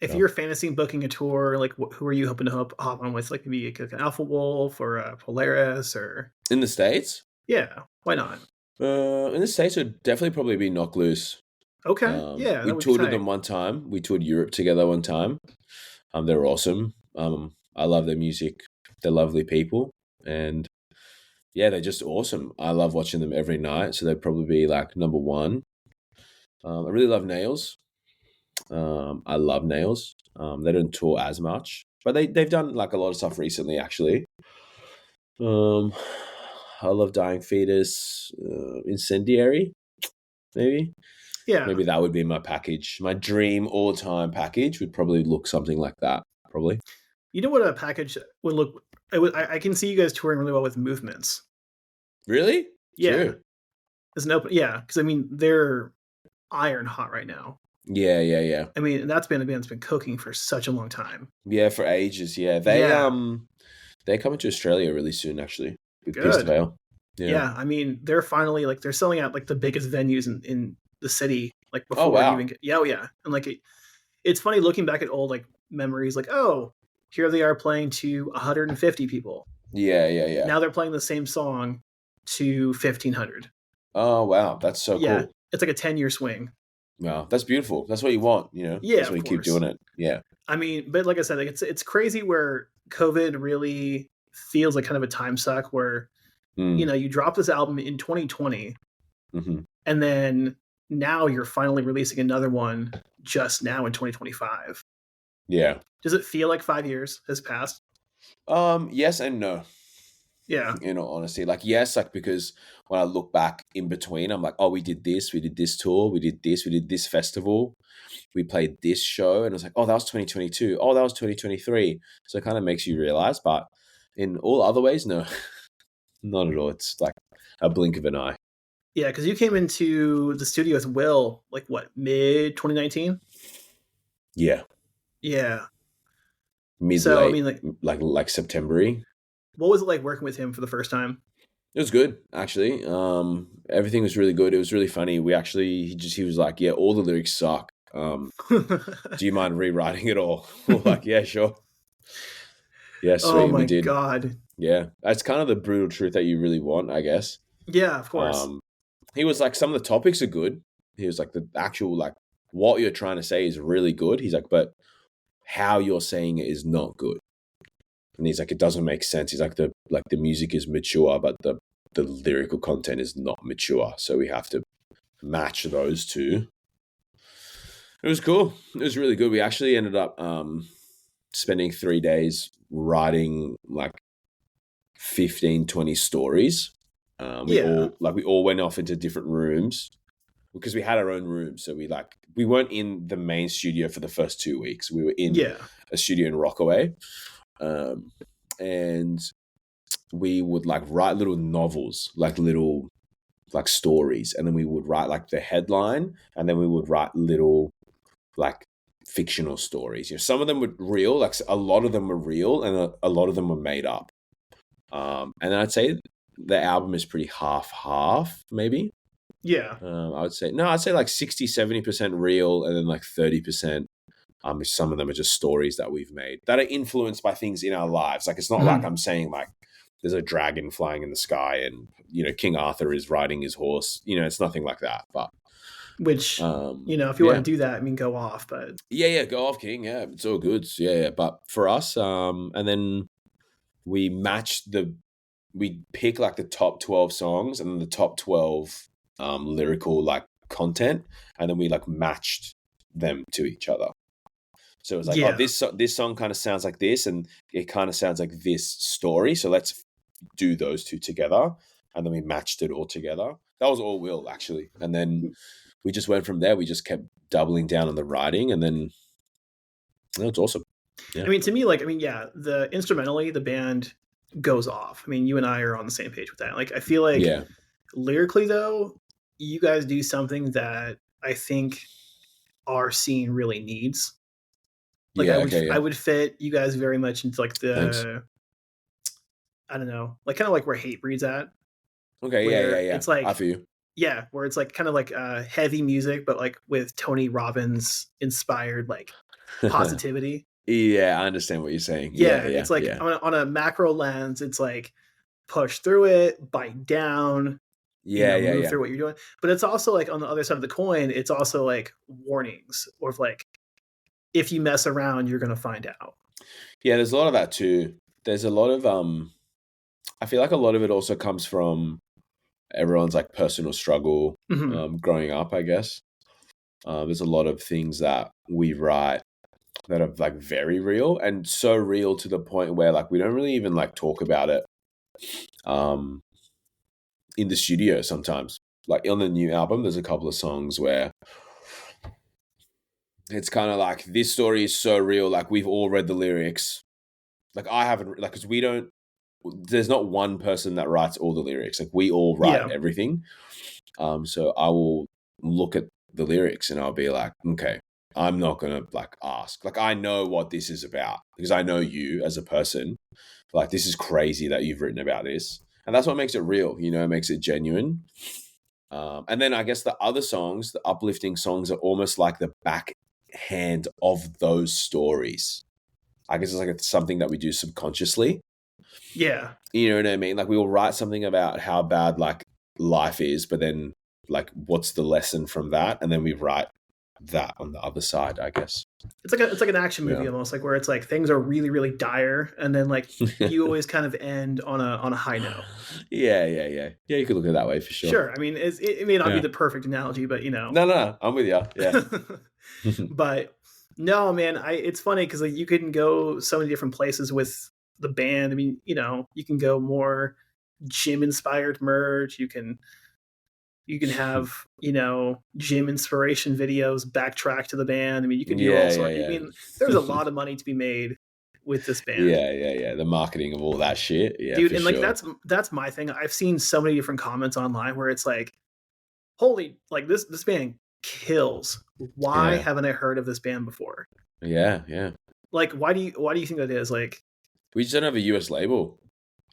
If Yeah. you're fantasy booking a tour, like who are you hoping to hop on with? Like maybe like an Alpha Wolf or a Polaris or In the States, yeah, why not? would definitely probably be Knock Loose. Okay, yeah, We that would be toured with tight. them one time. We toured Europe together one time. They're awesome. I love their music. They're lovely people, and yeah, they're just awesome. I love watching them every night. So they'd probably be like number one. I really love Nails. I love Nails. They don't tour as much, but they've done like a lot of stuff recently, actually. Um, I love Dying Fetus, Incendiary, maybe. Yeah, Maybe that would be my package. My dream all time package would probably look something like that. Probably. you know what a package would look. I can see you guys touring really well with movements. Really? Yeah, as an open. Yeah, because I mean they're iron hot right now. Yeah. I mean, and that's been a band that's been cooking for such a long time. Yeah, for ages. Yeah, Yeah, they're coming to Australia really soon, actually, with Pierce the good. Veil. Yeah. Yeah, I mean they're finally like they're selling out like the biggest venues in the city like Oh before you even wow. get. Yeah, oh yeah, and like it's funny looking back at old like memories. Like, oh, here they are playing to 150 people. Yeah. Now they're playing the same song to 1,500. Oh wow, that's so Yeah, cool. it's like a 10-year swing. Wow, that's beautiful. That's what you want. Yeah, That's why of you keep course. doing it. Yeah. I mean, but like I said, like it's crazy where COVID really feels like kind of a time suck where Mm. you drop this album in 2020 Hmm. and then now you're finally releasing another one just now in 2025. Yeah. Does it feel like 5 years has passed? Yes and no. Yeah. In all honesty, like yes, like because when I look back in between, I'm like, oh, we did this tour, we did this festival, we played this show, and it's like, oh, that was 2022, oh, that was 2023. So it kind of makes you realize, but in all other ways, no, not at all. It's like a blink of an eye. Yeah, because you came into the studio with Will like what, mid 2019? Yeah, Yeah. mid So I late, mean, like, like September-y. what was it like working with him for the first time? It was good, actually. Everything was really good. It was really funny. He was like, yeah, all the lyrics suck. Do you mind rewriting it all? We're like, yeah, sure. Yeah, Oh sweet. And we my did. god. Yeah. That's kind of the brutal truth that you really want, I guess. Yeah, of course. Um, he was like, some of the topics are good. He was like, the actual, like, what you're trying to say is really good. He's like, but how you're saying it is not good. And he's like, it doesn't make sense. He's like, the music is mature, but the lyrical content is not mature. So we have to match those two. It was cool. It was really good. We actually ended up spending 3 days writing like 15, 20 stories. Yeah. We all went off into different rooms because we had our own room. So we weren't in the main studio for the first 2 weeks. We were in Yeah. a studio in Rockaway. And we would like write little novels, like little like stories, and then we would write like the headline, and then we would write little like fictional stories. Some of them were real, like a lot of them were real, and a lot of them were made up. And I'd say the album is pretty half, maybe. Yeah. I'd say like 60-70% real, and then like 30%. Some of them are just stories that we've made that are influenced by things in our lives. Like it's not like I'm saying like there's a dragon flying in the sky and King Arthur is riding his horse. It's nothing like that. But Which, if you want yeah, to do that, I mean, go off. But yeah, go off, King. Yeah, it's all good. Yeah. But for us, and then we we pick like the top 12 songs and then the top 12 lyrical like content, and then we like matched them to each other. So it was like, yeah. oh, this song kind of sounds like this, and it kind of sounds like this story. So let's do those two together, and then we matched it all together. That was all Will, actually, and then we just went from there. We just kept doubling down on the writing, and then it's awesome. Yeah. I mean, to me, like, I mean, yeah, the instrumentally, the band goes off. I mean, you and I are on the same page with that. Like, I feel like Yeah. lyrically, though, you guys do something that I think our scene really needs. Like, I would fit you guys very much into like Thanks. I don't know, like kind of like where Hatebreed's at. Okay. Yeah. It's like, I feel you. yeah, where it's like kind of like heavy music, but like with Tony Robbins inspired like positivity. Yeah, I understand what you're saying. Yeah, Yeah. it's like on a macro lens, it's like push through it, bite down, move through what you're doing. But it's also like on the other side of the coin, it's also like warnings or like if you mess around, you're gonna find out. Yeah, there's a lot of that too. There's a lot of I feel like a lot of it also comes from everyone's like personal struggle growing up, I guess. There's a lot of things that we write that are like very real, and so real to the point where like we don't really even like talk about it in the studio sometimes. Like on the new album, there's a couple of songs where it's kind of like this story is so real, like we've all read the lyrics. Like I haven't, like, because we don't there's not one person that writes all the lyrics. Like we all write everything. So I will look at the lyrics and I'll be like, okay, I'm not gonna like ask. Like I know what this is about because I know you as a person. Like this is crazy that you've written about this, and that's what makes it real. You know, it makes it genuine. And then I guess the other songs, the uplifting songs, are almost like the backhand of those stories. I guess it's something that we do subconsciously. Yeah. You know what I mean? Like we will write something about how bad like life is, but then like what's the lesson from that? And then we write that on the other side, I guess. It's like an action movie almost, like where it's like things are really, really dire, and then like you always kind of end on a high note. Yeah. You could look at it that way for sure. Sure. I mean, it may not be the perfect analogy, but you know. No, I'm with you. Yeah. But no, man, it's funny because like you can go so many different places with the band. I mean, you know, you can go more gym inspired merch. You can have, you know, gym inspiration videos backtrack to the band. I mean, you can do all sorts. I mean, there's a lot of money to be made with this band. Yeah. The marketing of all that shit. Yeah, dude, and like that's my thing. I've seen so many different comments online where it's like, holy, like this band kills. Why haven't I heard of this band before? Yeah. Like, why do you think that is? Like, we just don't have a US label.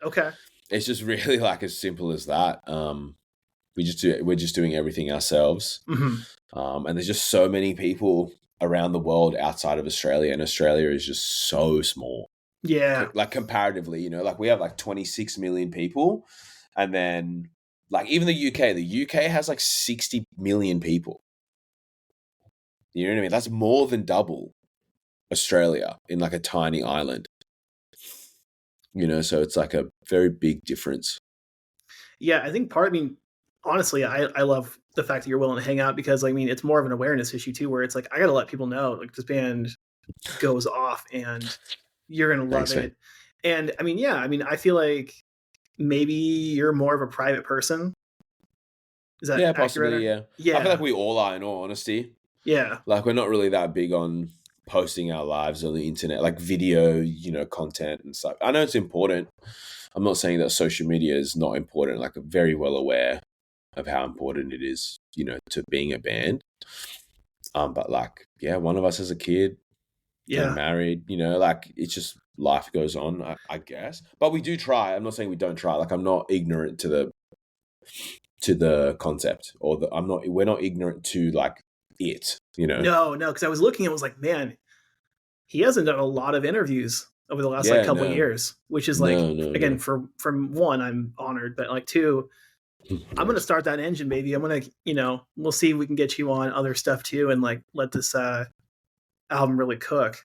Okay. It's just really like as simple as that. We're just doing everything ourselves. Mm-hmm. And there's just so many people around the world outside of Australia, and Australia is just so small. Yeah. Like comparatively, you know, like we have like 26 million people, and then like even the UK has like 60 million people. You know what I mean? That's more than double Australia in like a tiny island. You know, so it's like a very big difference. Yeah, I think honestly, I love the fact that you're willing to hang out because I mean it's more of an awareness issue too, where it's like I gotta let people know like this band goes off and you're gonna love it. And I mean, I feel like maybe you're more of a private person. Is that possibly? Yeah. I feel like we all are, in all honesty. Yeah. Like we're not really that big on posting our lives on the internet, like video, you know, content and stuff. I know it's important. I'm not saying that social media is not important. Like I'm very well aware of how important it is, you know, to being a band. But like, one of us has a kid, and married, you know, like it's just life goes on, I guess. But we do try. I'm not saying we don't try. Like I'm not ignorant to the concept, or we're not ignorant to like it, you know. No, because I was looking and was like, man, he hasn't done a lot of interviews over the last couple of years, which is like again from one, I'm honored, but like two, I'm gonna start that engine, baby. I'm gonna, you know, we'll see if we can get you on other stuff too, and like let this album really cook.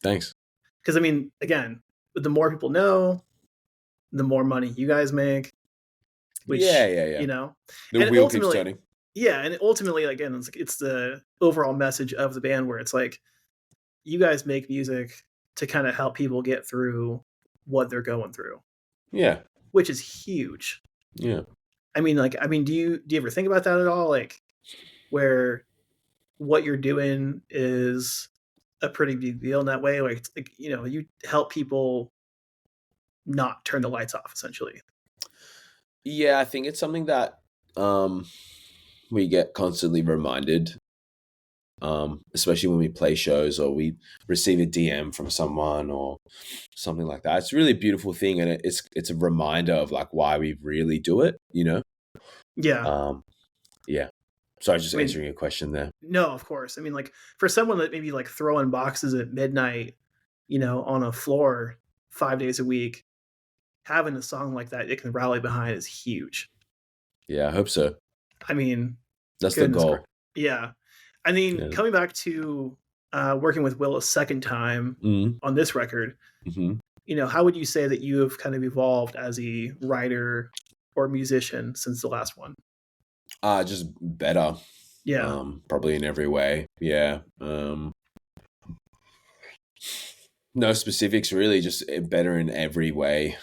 Thanks. Because I mean, again, the more people know, the more money you guys make. Which, you know, the wheel keeps turning. Yeah, and ultimately, again, it's the overall message of the band where it's like, you guys make music to kind of help people get through what they're going through. Yeah, which is huge. Yeah. I mean, do you ever think about that at all? Like, where what you're doing is a pretty big deal in that way. Like, it's like, you know, you help people not turn the lights off, essentially. Yeah, I think it's something that we get constantly reminded, especially when we play shows or we receive a DM from someone or something like that. It's a really beautiful thing, and it's a reminder of like why we really do it, you know? Yeah. Yeah. So I was just answering your question there. No, of course. I mean, like for someone that maybe like throwing boxes at midnight, you know, on a floor 5 days a week, having a song like that it can rally behind is huge. Yeah, I hope so. I mean, that's the goal. Yeah. I mean, coming back to working with Will a second time on this record, you know, how would you say that you have kind of evolved as a writer or musician since the last one? Just better. Yeah. Probably in every way. Yeah. No specifics really, just better in every way.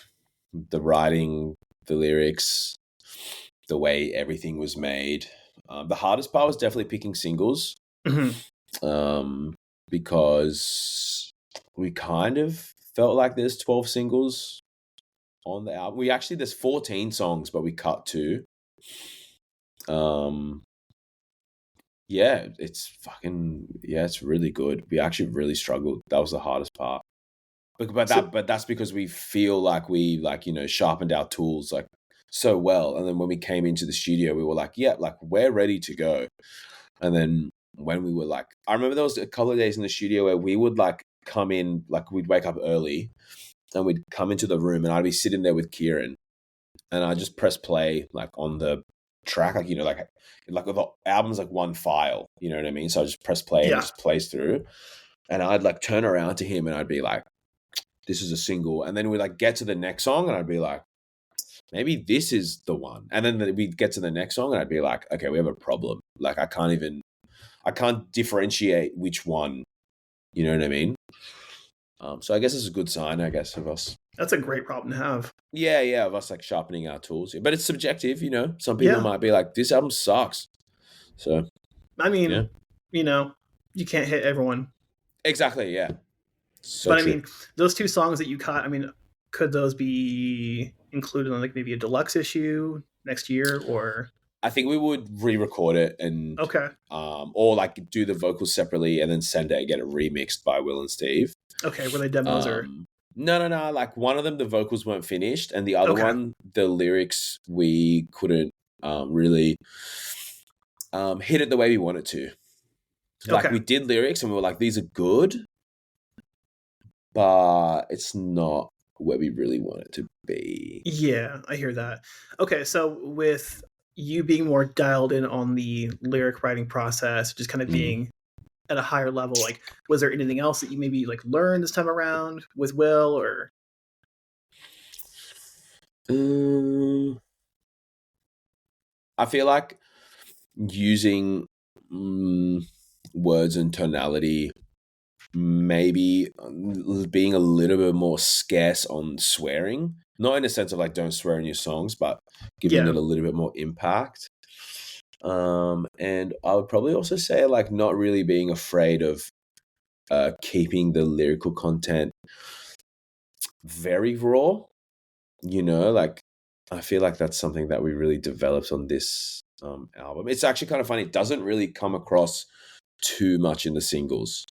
The writing, the lyrics, the way everything was made. The hardest part was definitely picking singles. Because we kind of felt like there's 12 singles on the album. There's 14 songs, but we cut 2. Yeah, it's really good. We actually really struggled. That was the hardest part. But that's because we feel like we sharpened our tools like so well. And then when we came into the studio, we were like, yeah, like we're ready to go. And then when we were like, I remember there was a couple of days in the studio where we would like come in, like we'd wake up early and we'd come into the room and I'd be sitting there with Kieran and I just press play like on the track, like the album's like one file, you know what I mean? So I just press play and it just plays through. And I'd like turn around to him and I'd be like, this is a single. And then we'd like get to the next song and I'd be like, maybe this is the one. And then we'd get to the next song and I'd be like, okay, we have a problem. Like I can't differentiate which one, you know what I mean? So I guess it's a good sign, I guess, of us. That's a great problem to have. Yeah, of us like sharpening our tools. But it's subjective, you know. Some people might be like, this album sucks. So, I mean, you know, you can't hit everyone. Exactly, yeah. So but true. I mean, those 2 songs that you cut, I mean, could those be included on like maybe a deluxe issue next year, or? I think we would re-record it and or like do the vocals separately and then send it and get it remixed by Will and Steve. Okay, were they demos or? No. Like one of them, the vocals weren't finished, and the other one, the lyrics we couldn't really hit it the way we wanted to. Like we did lyrics and we were like, these are good, but it's not where we really want it to be. Yeah, I hear that. Okay, so with you being more dialed in on the lyric writing process, just kind of being at a higher level, like was there anything else that you maybe like learned this time around with Will, or? I feel like using words and tonality, maybe being a little bit more scarce on swearing, not in the sense of like don't swear in your songs, but giving it a little bit more impact. And I would probably also say like not really being afraid of keeping the lyrical content very raw, you know, like I feel like that's something that we really developed on this album. It's actually kind of funny. It doesn't really come across too much in the singles.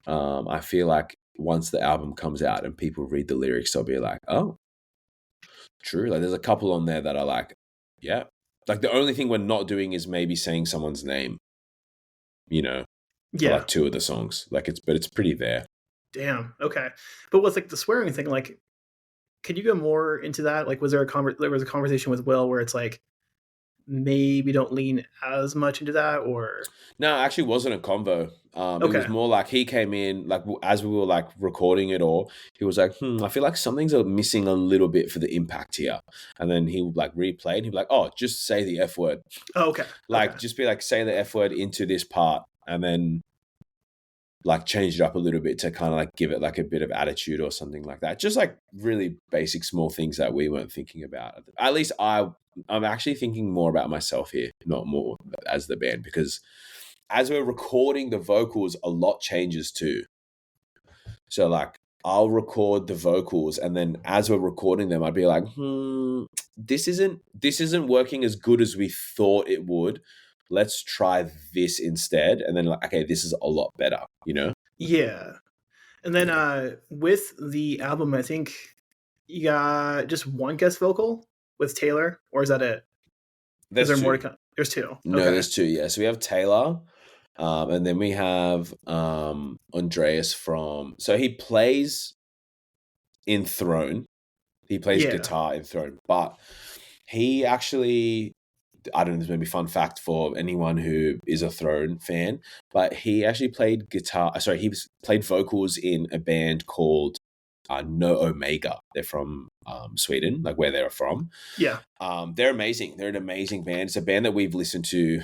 I feel like once the album comes out and people read the lyrics, they'll be like, oh, true. Like there's a couple on there that are like, yeah. Like the only thing we're not doing is maybe saying someone's name, you know, for like 2 of the songs. Like it's pretty there. Damn. Okay. But with like the swearing thing, like, can you go more into that? Like, was there a conversation with Will where it's like, maybe don't lean as much into that, or? No, it actually wasn't a convo. It was more like he came in, like as we were like recording it all, he was like, I feel like something's missing a little bit for the impact here. And then he would like replay and he'd be like, oh, just say the F word. Oh, okay. Like just be like, say the F word into this part and then like change it up a little bit to kind of like give it like a bit of attitude or something like that. Just like really basic small things that we weren't thinking about. At least I'm actually thinking more about myself here, not more as the band, because as we're recording the vocals, a lot changes too. So like I'll record the vocals and then as we're recording them, I'd be like, this isn't working as good as we thought it would. Let's try this instead. And then like, okay, this is a lot better, you know? Yeah. And then with the album, I think you got just one guest vocal with Taylor, or is that it? Is there more to come? There's 2. No, there's 2, yeah. So we have Taylor, and then we have Andreas so he plays in Throne. He plays guitar in Throne, but he actually, I don't know, this may be a fun fact for anyone who is a Throne fan, but he actually played he played vocals in a band called No Omega. They're from Sweden, like where they're from. Yeah. They're amazing. They're an amazing band. It's a band that we've listened to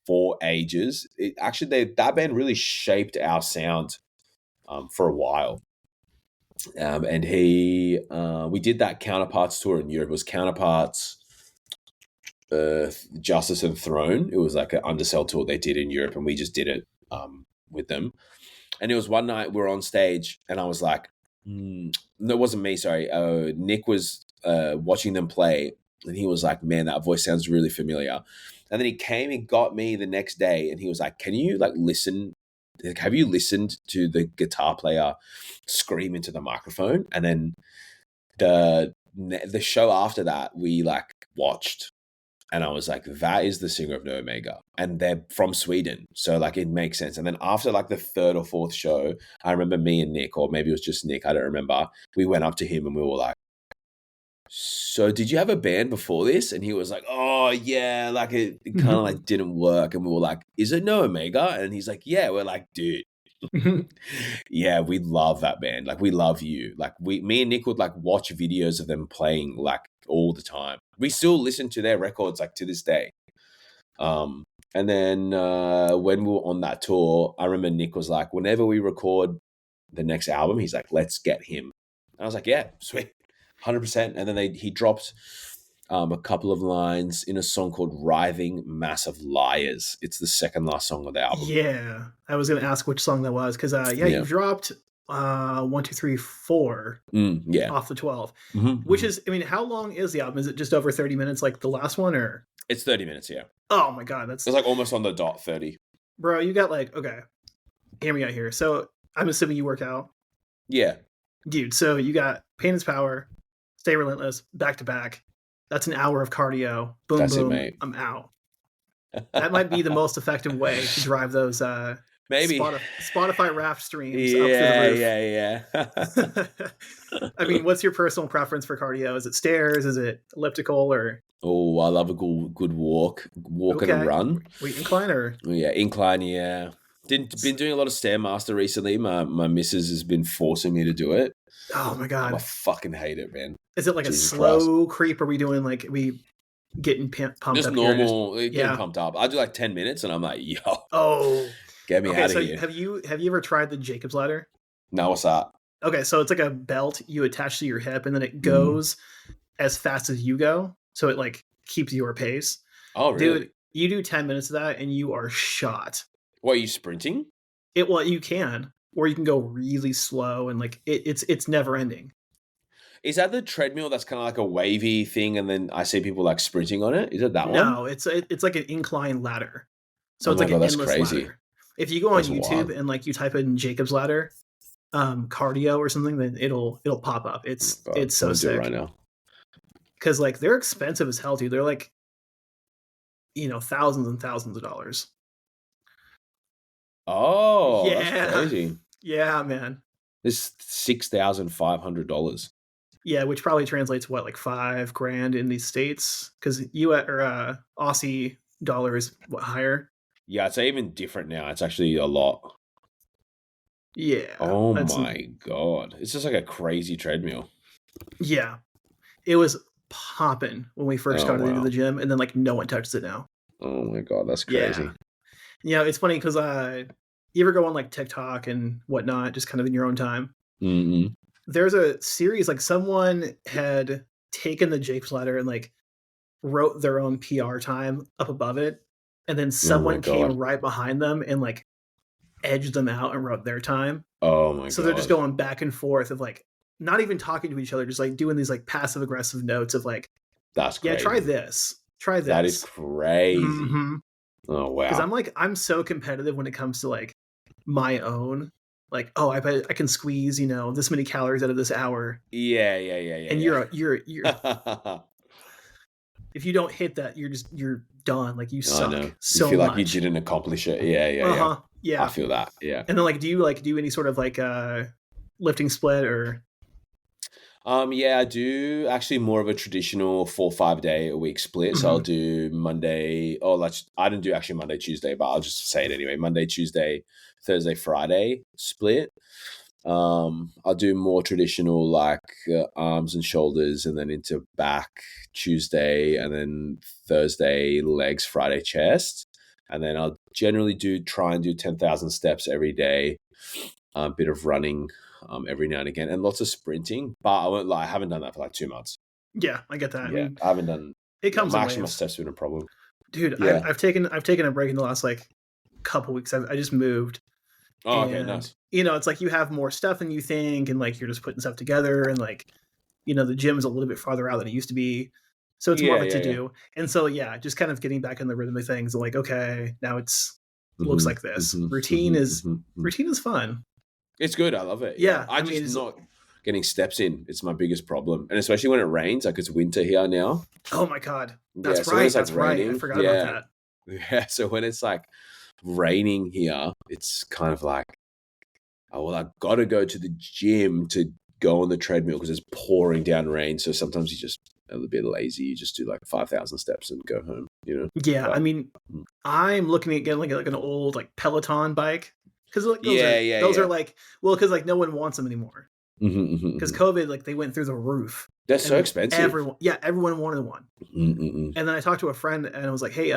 for ages. That band really shaped our sound for a while. And we did that Counterparts tour in Europe. It was Counterparts, Justice and Throne. It was like an undersell tour they did in Europe, and we just did it with them. And it was one night we were on stage, and I was like, No, it wasn't me. Sorry, Nick was watching them play, and he was like, "Man, that voice sounds really familiar." And then he came and got me the next day, and he was like, "Can you like listen? Like, have you listened to the guitar player scream into the microphone?" And then the show after that we like watched, and I was like, that is the singer of No Omega, and they're from Sweden, so like it makes sense. And then after like the third or fourth show, I remember me and Nick, or maybe it was just Nick, I don't remember, we went up to him and we were like, so did you have a band before this? And he was like, oh yeah, like it kind of like didn't work. And we were like, is it No Omega? And he's like, yeah. We're like, dude, yeah, we love that band. Like we love you. Like me and Nick would like watch videos of them playing like all the time. We still listen to their records like to this day. And then when we were on that tour, I remember Nick was like, whenever we record the next album, he's like, let's get him. And I was like, yeah, sweet, 100%. And then he dropped a couple of lines in a song called Writhing Massive Liars. It's the second last song of the album. Yeah, I was going to ask which song that was, because you dropped 1, 2, 3, 4 off the 12, which is, I mean, how long is the album? Is it just over 30 minutes like the last one, or? It's 30 minutes, yeah. Oh my God, it's like almost on the dot 30. Bro, you got like, okay, hear me out here. So I'm assuming you work out. Yeah. Dude, so you got Pain is Power, Stay Relentless, back to back. That's an hour of cardio. Boom, That's boom, it, mate. I'm out. That might be the most effective way to drive those maybe Spotify Wrapped streams up through the roof. Yeah. I mean, what's your personal preference for cardio? Is it stairs? Is it elliptical? Or oh, I love a good walk and a run. Wait, incline or? Yeah, incline. Yeah, been doing a lot of Stairmaster recently. My missus has been forcing me to do it. Oh my God, I fucking hate it, man. Is it like Jesus a slow creep? Are we doing like getting pumped just up? Normal, getting pumped up. I do like 10 minutes, and I'm like, yo, get me out of here. Have you ever tried the Jacob's ladder? No, what's that? Okay, so it's like a belt you attach to your hip, and then it goes as fast as you go, so it like keeps your pace. Oh, really? Dude, you do 10 minutes of that, and you are shot. What, are you sprinting? Well, you can, or you can go really slow, and like it's never ending. Is that the treadmill that's kind of like a wavy thing, and then I see people like sprinting on it? Is it that one? No, it's like an incline ladder. So it's like an endless ladder. If you go on YouTube and like you type in Jacob's ladder, cardio or something, then it'll pop up. It's so sick. Do it right now. Because like they're expensive as hell, dude. They're like, thousands and thousands of dollars. Oh, yeah, that's crazy. Yeah, man. It's $6,500. Yeah, which probably translates what, like $5,000 in these states? Because Aussie dollar is what, higher? Yeah, it's even different now. It's actually a lot. Yeah. Oh my God. It's just like a crazy treadmill. Yeah. It was popping when we first got into the gym, and then like no one touches it now. Oh my God, that's crazy. Yeah, it's funny because you ever go on like TikTok and whatnot, just kind of in your own time? Mm-hmm. There's a series, like someone had taken the Jacob's ladder and like wrote their own PR time up above it, and then someone came right behind them and like edged them out and wrote their time. Oh my God. So they're just going back and forth of like not even talking to each other, just like doing these like passive aggressive notes of like, that's crazy. Yeah, try this. That is crazy. Mm-hmm. Oh wow. Because I'm so competitive when it comes to like my own. Like, oh, I bet I can squeeze, this many calories out of this hour. Yeah. And you're if you don't hit that, you're done. Like you suck. I know. So you feel much. Like you didn't accomplish it. Yeah. Yeah. I feel that. Yeah. And then like, do you any sort of like lifting split or? Yeah, I do actually more of a traditional 4-5 day a week split. So I'll do Monday. I don't do actually Monday, Tuesday, but I'll just say it anyway. Monday, Tuesday, Thursday, Friday split. I'll do more traditional like arms and shoulders, and then into back Tuesday, and then Thursday legs, Friday chest, and then I'll generally try and do 10,000 steps every day. A bit of running every now and again, and lots of sprinting. But I won't lie, I haven't done that for like 2 months. Yeah, I get that. Yeah, I mean, I haven't done. It comes. Actually, my steps been a problem, dude. Yeah. I've taken a break in the last like couple weeks. I just moved, Oh, okay, And, nice. it's like you have more stuff than you think, and like you're just putting stuff together, and like, the gym is a little bit farther out than it used to be. So it's more of Yeah, a to yeah, yeah. do. And so, yeah, just kind of getting back in the rhythm of things. Like, okay, now looks Mm-hmm, like this. mm-hmm, Routine mm-hmm, is mm-hmm, mm-hmm. routine is fun. It's good. I love it. Yeah, Yeah. I I mean, just it's, not getting steps in. It's my biggest problem, and especially when it rains. Like it's winter here now. oh my God. Yeah, That's so when right. it's like That's right. I raining, forgot about yeah, that. yeah. So when it's like raining here, it's kind of like, oh well, I got to go to the gym to go on the treadmill because it's pouring down rain. So sometimes you just a little bit lazy. You just do like 5,000 steps and go home. Yeah. I But mean, I'm looking at getting like an old like Peloton bike. Because like yeah, yeah, those are yeah. like, well, because like no one wants them anymore. Mm-hmm, mm-hmm, Because mm-hmm. COVID, like they went through the roof. They're so And expensive. everyone wanted one. Mm-mm-mm. And then I talked to a friend and I was like, hey,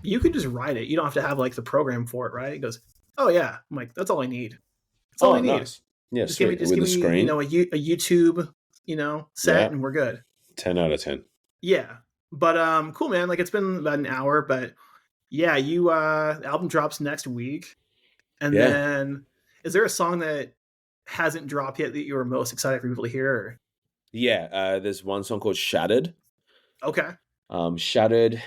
you could just ride it. You don't have to have like the program for it, right? He goes, oh yeah. I'm like, that's all I need. That's all I Oh, need. nice. Yeah, Just give me, sweet. With the screen. a YouTube, set, Yeah, and we're good. 10 out of 10. Yeah. But cool, man. Like it's been about an hour, but yeah, the album drops next week. And Yeah. then is there a song that hasn't dropped yet that you were most excited for people to hear? Or? Yeah, there's one song called Shattered. Okay. Shattered.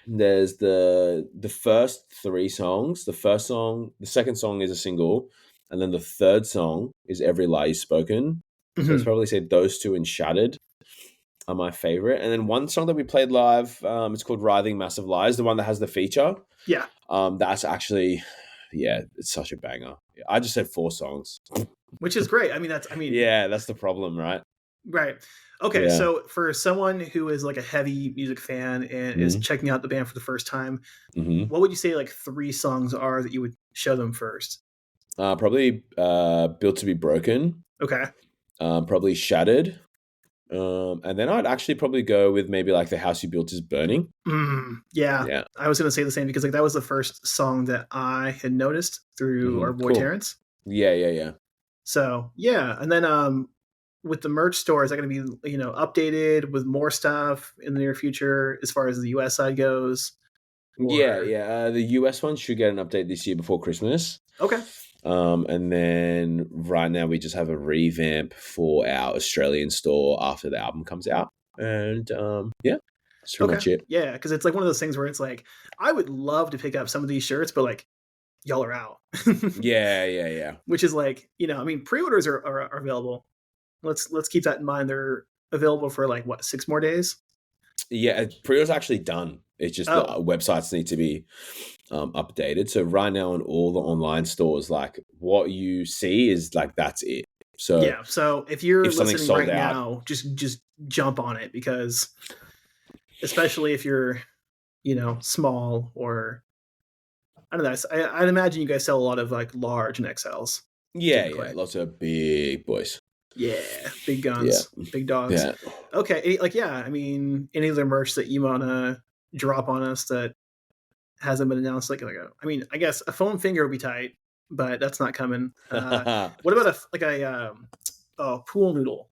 There's the first three songs. The second song is a single, and then the third song is Every Lie You've Spoken. So it's Mm-hmm. probably say those two and Shattered are my favorite. And then one song that we played live, it's called Writhing Massive Lies, the one that has the feature. Yeah. That's actually, yeah, it's such a banger. I just said 4 songs. Which is great. Yeah, that's the problem, right? Right. Okay, Yeah. so for someone who is like a heavy music fan and is checking out the band for the first time, Mm-hmm. what would you say like 3 songs are that you would show them first? Probably Built to Be Broken. Okay. Probably Shattered. And then I'd actually probably go with maybe like The House You Built Is Burning. Yeah. Yeah. I was gonna say the same because like that was the first song that I had noticed through our boy Cool. Terrence. Yeah. So yeah, and then with the merch store, is that going to be updated with more stuff in the near future as far as the US side goes? Yeah. The US one should get an update this year before Christmas. Okay. And then right now we just have a revamp for our Australian store after the album comes out. And yeah, that's pretty much it. Yeah, because it's like one of those things where it's like, I would love to pick up some of these shirts, but like, y'all are out. Yeah. Which is like, pre-orders are available. Let's keep that in mind. They're available for like what, 6 more days? Yeah, pre-order's actually done. It's just the websites need to be updated. So right now on all the online stores, like what you see is like that's it. So yeah. So if you're listening sold right out, now, just jump on it because, especially if you're, small or I don't know. I'd imagine you guys sell a lot of like large and XLs. Yeah, lots of big boys. Yeah, big guns, big dogs. Yeah. Okay, like any other merch that you wanna drop on us that hasn't been announced? I guess a foam finger would be tight, but that's not coming. What about a pool noodle?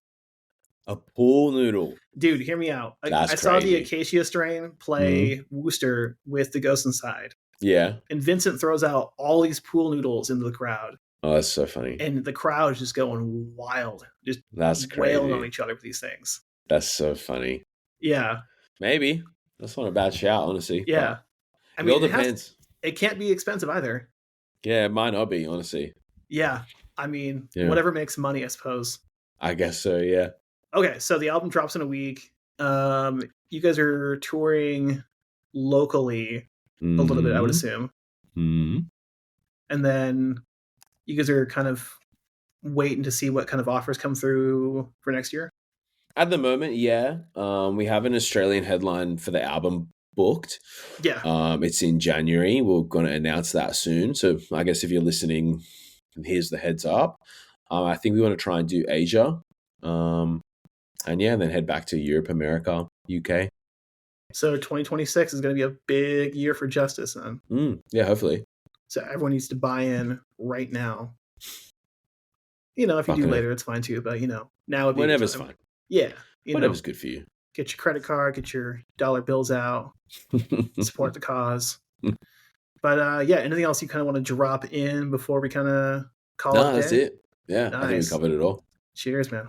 A pool noodle, dude. Hear me out. That's I saw the crazy. Acacia strain play Worcester with the Ghost Inside. Yeah, and Vincent throws out all these pool noodles into the crowd. Oh, that's so funny. And the crowd is just going wild, just that's wailing crazy on each other with these things. That's so funny. Yeah. Maybe. That's not a bad shout, honestly. Yeah. It all depends. It can't be expensive either. Yeah, it might not be, honestly. Yeah. Whatever makes money, I suppose. I guess so, yeah. Okay, so the album drops in a week. You guys are touring locally a little bit, I would assume. Mm-hmm. And then you guys are kind of waiting to see what kind of offers come through for next year? At the moment, yeah. We have an Australian headline for the album booked. Yeah. It's in January. We're going to announce that soon. So I guess if you're listening, here's the heads up. I think we want to try and do Asia. And then head back to Europe, America, UK. So 2026 is going to be a big year for Justice then. Yeah, hopefully. So everyone needs to buy in right now. If you do later, it's fine too. But now would be whenever's fine. Yeah, whatever's good for you. Get your credit card, get your dollar bills out, support the cause. But yeah, anything else you kind of want to drop in before we kind of call it No, a that's day? it. Yeah, I think we Nice. covered it all. Cheers, man.